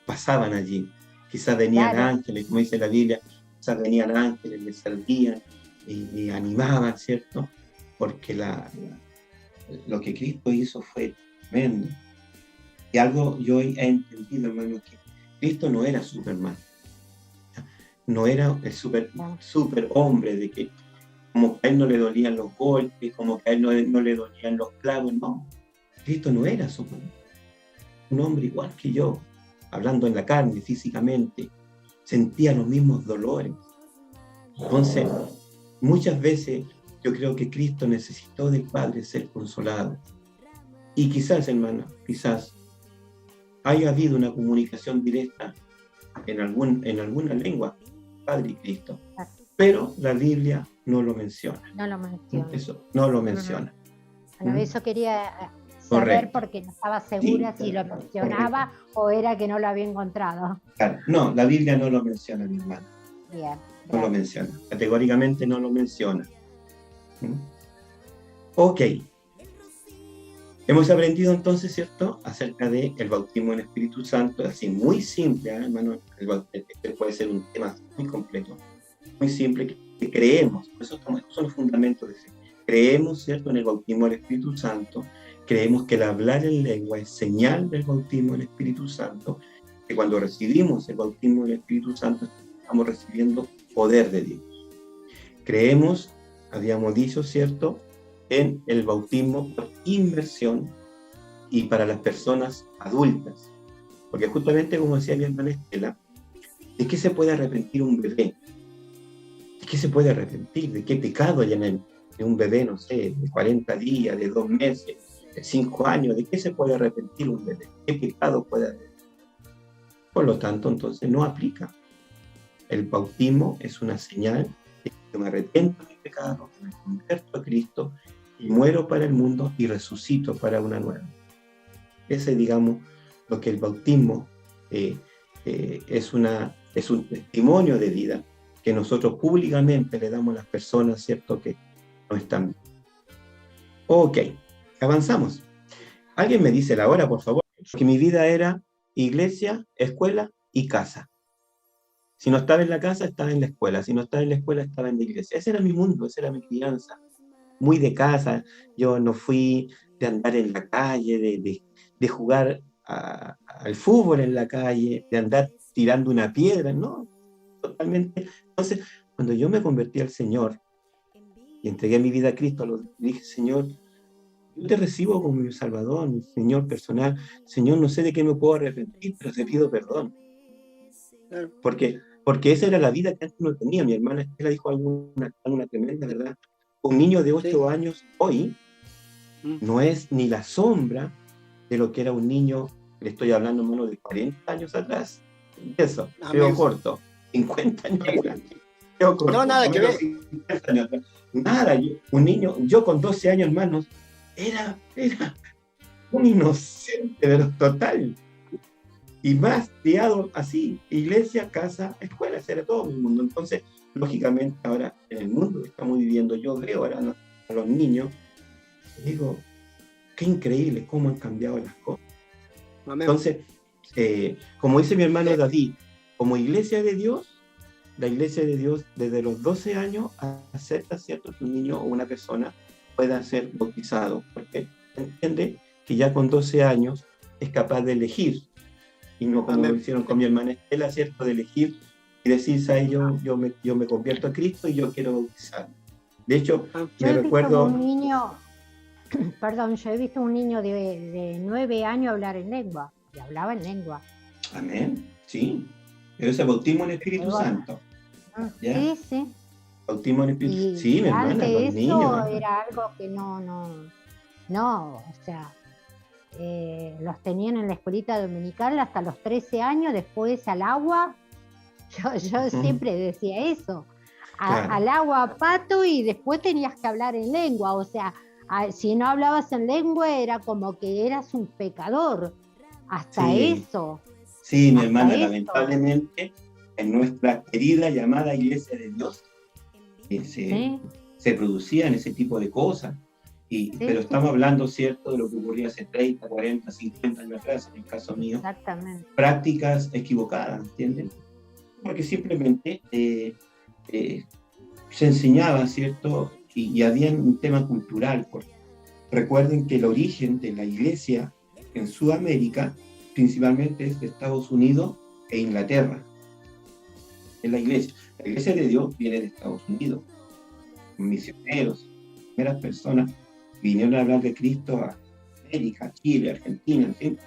pasaban allí? Quizás venían ángeles, como dice la Biblia, quizás venían ángeles, les servían, y animaban, ¿cierto? Porque lo que Cristo hizo fue tremendo. Y algo yo he entendido, hermano, que Cristo no era Superman. No era el super hombre de que como que a él no le dolían los golpes, como que a él no le dolían los clavos, no. Cristo no era Superman. Un hombre igual que yo, hablando en la carne, físicamente, sentía los mismos dolores. Entonces, muchas veces yo creo que Cristo necesitó del Padre ser consolado. Y quizás, hermano, quizás haya habido una comunicación directa en alguna lengua, Padre y Cristo. Pero la Biblia no lo menciona. No lo menciona. Eso no lo menciona. Bueno, eso quería saber porque no estaba segura si lo mencionaba o era que no lo había encontrado. Claro. No, la Biblia no lo menciona, mi hermano. Bien. No lo menciona. Categóricamente no lo menciona. Ok. Hemos aprendido entonces, ¿cierto?, acerca del bautismo en Espíritu Santo, así muy simple, hermano. Este puede ser un tema muy completo, muy simple, que creemos. Por eso son los fundamentos de fe. Creemos, ¿cierto?, en el bautismo del Espíritu Santo. Creemos que el hablar en lengua es señal del bautismo del Espíritu Santo, que cuando recibimos el bautismo del Espíritu Santo estamos recibiendo poder de Dios. Creemos, habíamos dicho, ¿cierto?, en el bautismo por inmersión y para las personas adultas. Porque justamente, como decía mi hermana Estela, ¿de qué se puede arrepentir un bebé? ¿De qué se puede arrepentir? ¿De qué pecado hay en él? De un bebé, no sé, de 40 días, de 2 meses, de 5 años. ¿De qué se puede arrepentir un bebé? ¿Qué pecado puede haber? Por lo tanto, entonces no aplica. El bautismo es una señal de que me arrepiento de mi pecado, que me convierto a Cristo y muero para el mundo y resucito para una nueva. Ese, digamos, lo que el bautismo es un testimonio de vida que nosotros públicamente le damos a las personas, ¿cierto?, que no están bien. Ok, avanzamos. Alguien me dice la hora, por favor, que mi vida era iglesia, escuela y casa. Si no estaba en la casa, estaba en la escuela. Si no estaba en la escuela, estaba en la iglesia. Ese era mi mundo, esa era mi crianza. Muy de casa. Yo no fui de andar en la calle, de jugar al fútbol en la calle, de andar tirando una piedra, no, totalmente. Entonces, cuando yo me convertí al Señor y entregué mi vida a Cristo, dije, Señor, yo te recibo como mi Salvador, mi Señor personal. Señor, no sé de qué me puedo arrepentir, pero te pido perdón. Porque esa era la vida que antes no tenía. Mi hermana Estela dijo alguna tremenda verdad. Un niño de 8 años hoy no es ni la sombra de lo que era un niño, le estoy hablando menos de 40 años atrás. Eso, creo corto. 50 años atrás. Corto, no, nada que ver. 50 años atrás. Nada, un niño, yo con 12 años, hermanos, era un inocente, pero total. Y más criado así, iglesia, casa, escuela, ese era todo mi mundo. Entonces, lógicamente, ahora en el mundo que estamos viviendo, yo veo ahora a los niños, digo, qué increíble cómo han cambiado las cosas. Amén. Entonces, como dice mi hermano David, como iglesia de Dios, la iglesia de Dios desde los 12 años acepta, ¿cierto?, que un niño o una persona pueda ser bautizado, porque entiende que ya con 12 años es capaz de elegir. Y no como lo hicieron con mi hermana Estela, ¿cierto?, de elegir y decir, ¿sabes? Yo me convierto a Cristo y yo quiero bautizar. De hecho, me recuerdo... yo he visto un niño de 9 años hablar en lengua, y hablaba en lengua. Amén, sí. Pero ese bautismo en Espíritu Santo. ¿Ya? Sí, sí. Bautismo en Espíritu Santo. Sí, mi hermana, los niños. Era algo que no, o sea... los tenían en la escuelita dominical hasta los 13 años, después al agua, yo siempre decía eso, al agua pato y después tenías que hablar en lengua, o sea, si no hablabas en lengua era como que eras un pecador, hasta eso. Sí, mi hermana, lamentablemente, en nuestra querida llamada Iglesia de Dios, se producían ese tipo de cosas. Pero estamos hablando, ¿cierto?, de lo que ocurría hace 30, 40, 50 años atrás, en el caso mío. Exactamente. Prácticas equivocadas, ¿entienden? Porque simplemente se enseñaba, ¿cierto? Y había un tema cultural. Recuerden que el origen de la iglesia en Sudamérica principalmente es de Estados Unidos e Inglaterra. Es la iglesia de Dios viene de Estados Unidos. Misioneros, primeras personas vinieron a hablar de Cristo a América, Chile, Argentina, en fin.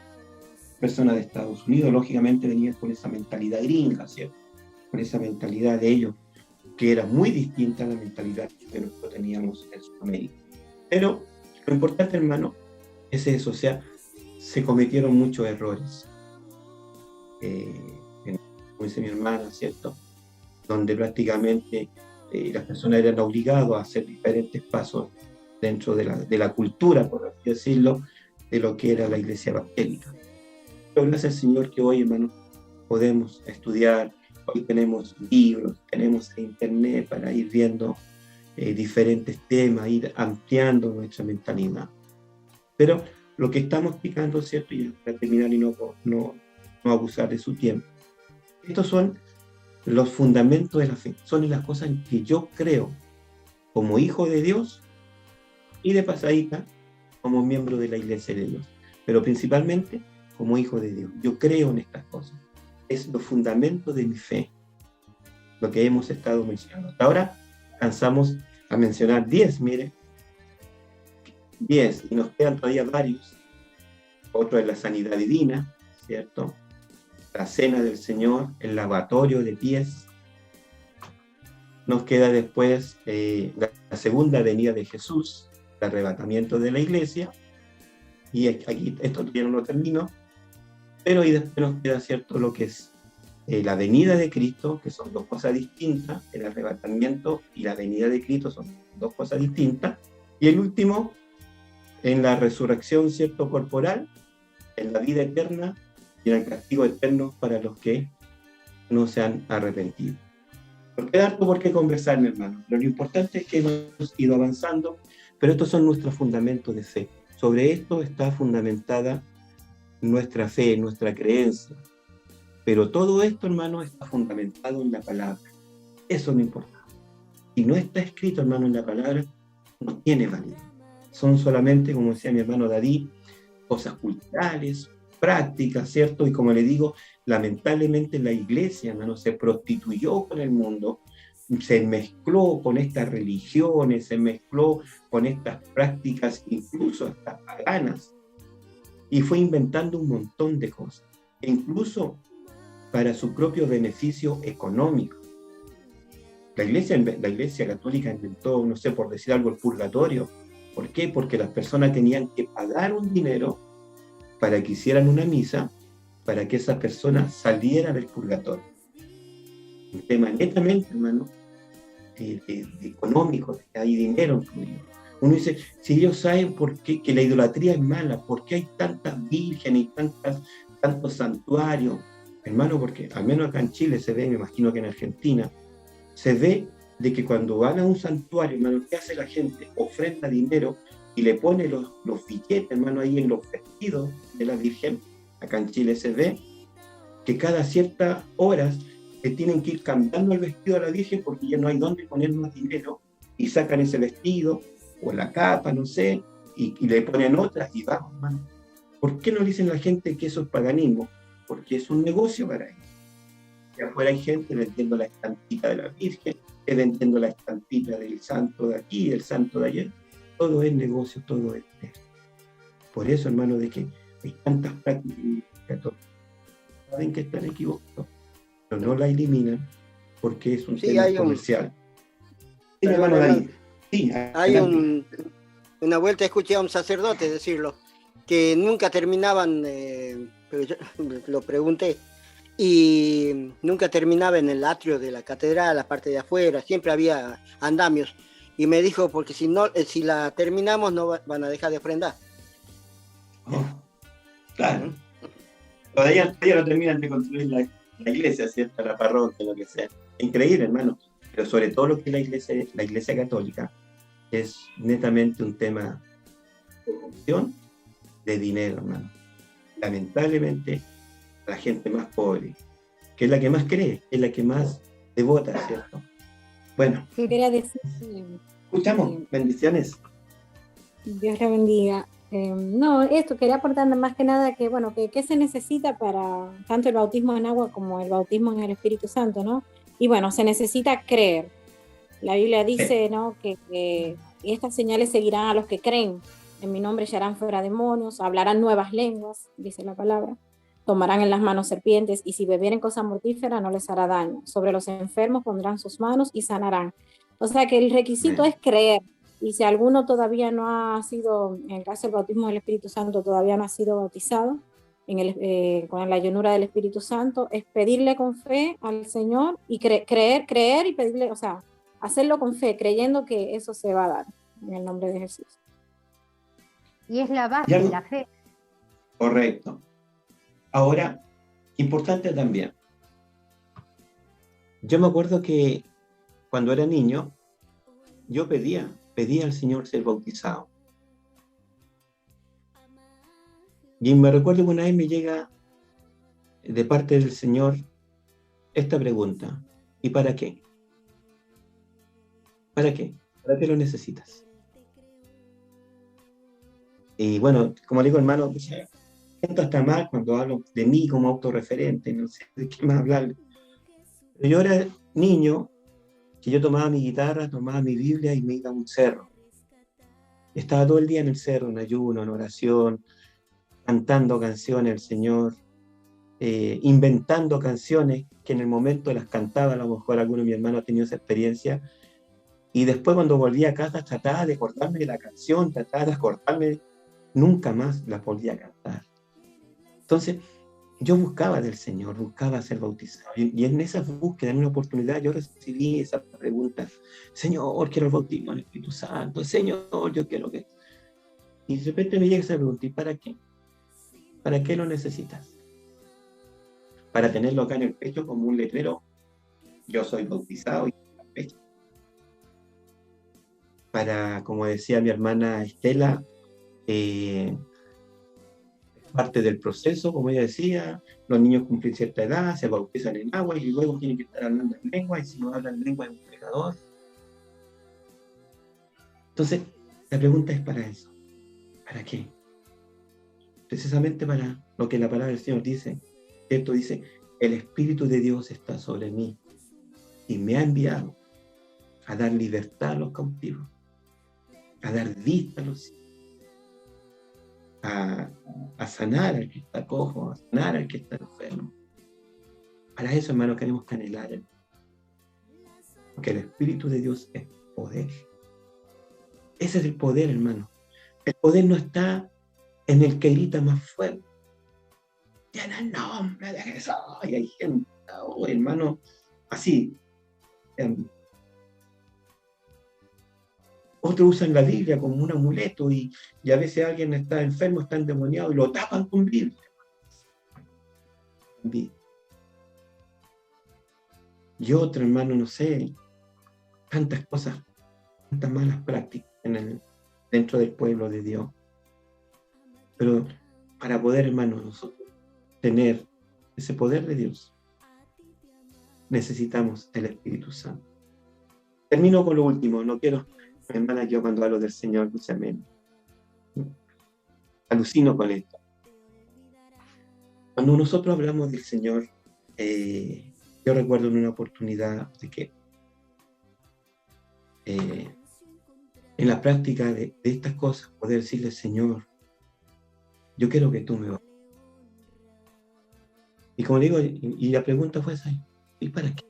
Personas de Estados Unidos, lógicamente, venían con esa mentalidad gringa, ¿cierto? Con esa mentalidad de ellos, que era muy distinta a la mentalidad que nosotros teníamos en Sudamérica. Pero lo importante, hermano, es eso, o sea, se cometieron muchos errores. Como dice mi hermana, ¿cierto? Donde prácticamente las personas eran obligadas a hacer diferentes pasos dentro de la cultura, por así decirlo, de lo que era la iglesia evangélica. Pero gracias al Señor que hoy, hermano, podemos estudiar, hoy tenemos libros, tenemos internet para ir viendo diferentes temas, ir ampliando nuestra mentalidad. Pero lo que estamos explicando, ¿cierto? Y para terminar y no abusar de su tiempo, estos son los fundamentos de la fe, son las cosas en que yo creo como hijo de Dios y de pasadita como miembro de la iglesia de Dios, pero principalmente como hijo de Dios. Yo creo en estas cosas, es los fundamentos de mi fe, lo que hemos estado mencionando. Hasta ahora alcanzamos a mencionar 10, mire, 10, y nos quedan todavía varios. Otro es la sanidad divina, ¿cierto? La cena del Señor, el lavatorio de pies. Nos queda después la segunda venida de Jesús, el arrebatamiento de la iglesia, y aquí esto todavía no lo termino, pero ahí después nos queda, ¿cierto?, lo que es la venida de Cristo, que son dos cosas distintas. El arrebatamiento y la venida de Cristo son dos cosas distintas, y el último, en la resurrección, ¿cierto?, corporal, en la vida eterna y en el castigo eterno para los que no se han arrepentido. Porque hay harto por qué conversar, mi hermano, pero lo importante es que hemos ido avanzando, pero estos son nuestros fundamentos de fe. Sobre esto está fundamentada nuestra fe, nuestra creencia. Pero todo esto, hermano, está fundamentado en la palabra. Eso es lo importante. Si no está escrito, hermano, en la palabra, no tiene validez. Son solamente, como decía mi hermano David, cosas culturales, prácticas, ¿cierto? Y como le digo, lamentablemente la iglesia, hermano, se prostituyó con el mundo, se mezcló con estas religiones, se mezcló con estas prácticas, incluso hasta paganas, y fue inventando un montón de cosas, incluso para su propio beneficio económico. La iglesia católica inventó, no sé, por decir algo, el purgatorio. ¿Por qué? Porque las personas tenían que pagar un dinero para que hicieran una misa, para que esa persona saliera del purgatorio. Un tema netamente, hermano, de económico, de hay dinero incluido. Uno dice, si ellos saben por qué que la idolatría es mala, ¿por qué hay tantas vírgenes y tantos santuarios? Hermano, porque al menos acá en Chile se ve, me imagino que en Argentina, se ve de que cuando van a un santuario, hermano, ¿qué hace la gente? Ofrenda dinero y le pone los billetes, hermano, ahí en los vestidos de la Virgen. Acá en Chile se ve que cada ciertas horas se tienen que ir cambiando el vestido a la Virgen porque ya no hay dónde poner más dinero, y sacan ese vestido o la capa, no sé, y le ponen otras y vamos, hermano. ¿Por qué no le dicen a la gente que eso es paganismo? Porque es un negocio para ellos. Y afuera hay gente vendiendo la estampita de la Virgen, vendiendo la estampita del santo de aquí, del santo de ayer. Todo es negocio, todo es esto. Por eso, hermano, de que hay tantas prácticas católicas, saben que están equivocados, pero no la eliminan porque es un tema comercial. Sí, hermano David. Sí, hay una vuelta escuché a un sacerdote decirlo, que nunca terminaban, pero yo lo pregunté, y nunca terminaba en el atrio de la catedral, la parte de afuera, siempre había andamios, y me dijo, porque si la terminamos no van a dejar de ofrendar. Oh, claro. Todavía no terminan de construir la iglesia, ¿cierto? La parroquia, lo que sea. Increíble, hermano. Pero sobre todo lo que es la iglesia católica es netamente un tema de corrupción, de dinero, hermano. Lamentablemente, la gente más pobre, que es la que más cree, es la que más devota, ¿cierto? Bueno, sí, quería decir, escuchamos, bendiciones. Dios la bendiga. No, esto quería aportar más que nada que, bueno, ¿qué se necesita para tanto el bautismo en agua como el bautismo en el Espíritu Santo, ¿no? Y bueno, se necesita creer. La Biblia dice, ¿no? Que estas señales seguirán a los que creen. En mi nombre echarán fuera demonios, hablarán nuevas lenguas, dice la palabra. Tomarán en las manos serpientes y si bebieren cosa mortífera no les hará daño. Sobre los enfermos pondrán sus manos y sanarán. O sea que el requisito es creer. Y si alguno todavía no ha sido, en el caso del bautismo del Espíritu Santo, todavía no ha sido bautizado con la llenura del Espíritu Santo, es pedirle con fe al Señor y creer y pedirle, o sea, hacerlo con fe, creyendo que eso se va a dar en el nombre de Jesús. Y es la base de la fe. Correcto. Ahora, importante también. Yo me acuerdo que cuando era niño, yo pedía al Señor ser bautizado. Y me recuerdo que una vez me llega de parte del Señor esta pregunta: ¿y para qué? ¿Para qué? ¿Para qué lo necesitas? Y bueno, como le digo, hermano, siento hasta mal cuando hablo de mí como autorreferente, no sé de qué más hablar. Pero yo era niño, que yo tomaba mi guitarra, tomaba mi Biblia y me iba a un cerro. Estaba todo el día en el cerro, en ayuno, en oración, cantando canciones al Señor, inventando canciones que en el momento las cantaba, a lo mejor alguno de mis hermanos ha tenido esa experiencia, y después cuando volví a casa trataba de acordarme de la canción, nunca más la volví a cantar. Entonces, yo buscaba del Señor, buscaba ser bautizado, y en esa búsqueda, en una oportunidad, yo recibí esa pregunta: Señor, quiero el bautismo del Espíritu Santo, Señor, yo quiero que... Y de repente me llega esa pregunta: ¿y para qué? ¿Para qué lo necesitas? Para tenerlo acá en el pecho como un letrero: yo soy bautizado, y en el pecho. Para, como decía mi hermana Estela, parte del proceso, como ella decía, los niños cumplen cierta edad, se bautizan en agua y luego tienen que estar hablando en lengua, y si no hablan en lengua es un pecador. Entonces, la pregunta es para eso. ¿Para qué? Precisamente para lo que la palabra del Señor dice. Esto dice: el Espíritu de Dios está sobre mí y me ha enviado a dar libertad a los cautivos, a dar vista a los ciegos, a sanar al que está cojo, a sanar al que está enfermo. Para eso, hermanos, queremos anhelar, porque el Espíritu de Dios es poder. Ese es el poder, hermano. El poder no está en el que grita más fuerte. Tiene el nombre de Jesús. Y hay gente, hermano, así. Otros usan la Biblia como un amuleto y a veces alguien está enfermo, está endemoniado y lo tapan con Biblia. Y otro, hermano, no sé, tantas cosas, tantas malas prácticas dentro del pueblo de Dios. Pero para poder, hermano, nosotros tener ese poder de Dios, necesitamos el Espíritu Santo. Termino con lo último, no quiero... Hermana, yo cuando hablo del Señor, escúchame, alucino con esto. Cuando nosotros hablamos del Señor, yo recuerdo en una oportunidad de que en la práctica de estas cosas, poder decirle: Señor, yo quiero que tú me vayas. Y como digo, y la pregunta fue esa: ¿y para qué?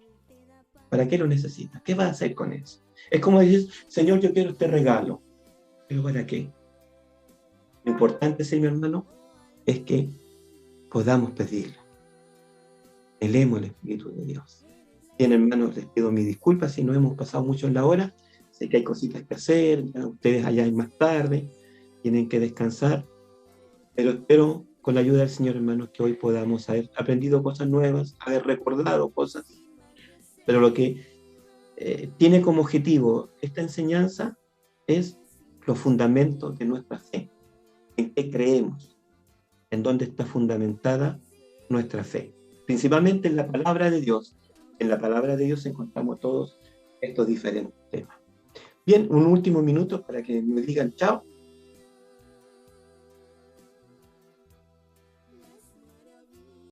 ¿Para qué lo necesitas? ¿Qué vas a hacer con eso? Es como decir: Señor, yo quiero este regalo. ¿Pero para qué? Lo importante, Señor hermano, es que podamos pedirlo. Elemos el Espíritu de Dios. Bien, hermanos, les pido mis disculpas si no hemos pasado mucho en la hora. Sé que hay cositas que hacer, ya ustedes allá hay más tarde, tienen que descansar. Pero espero, con la ayuda del Señor, hermanos, que hoy podamos haber aprendido cosas nuevas, haber recordado cosas. Pero lo que tiene como objetivo esta enseñanza es los fundamentos de nuestra fe. ¿En qué creemos? ¿En dónde está fundamentada nuestra fe? Principalmente en la palabra de Dios. En la palabra de Dios encontramos todos estos diferentes temas. Bien, un último minuto para que me digan chao.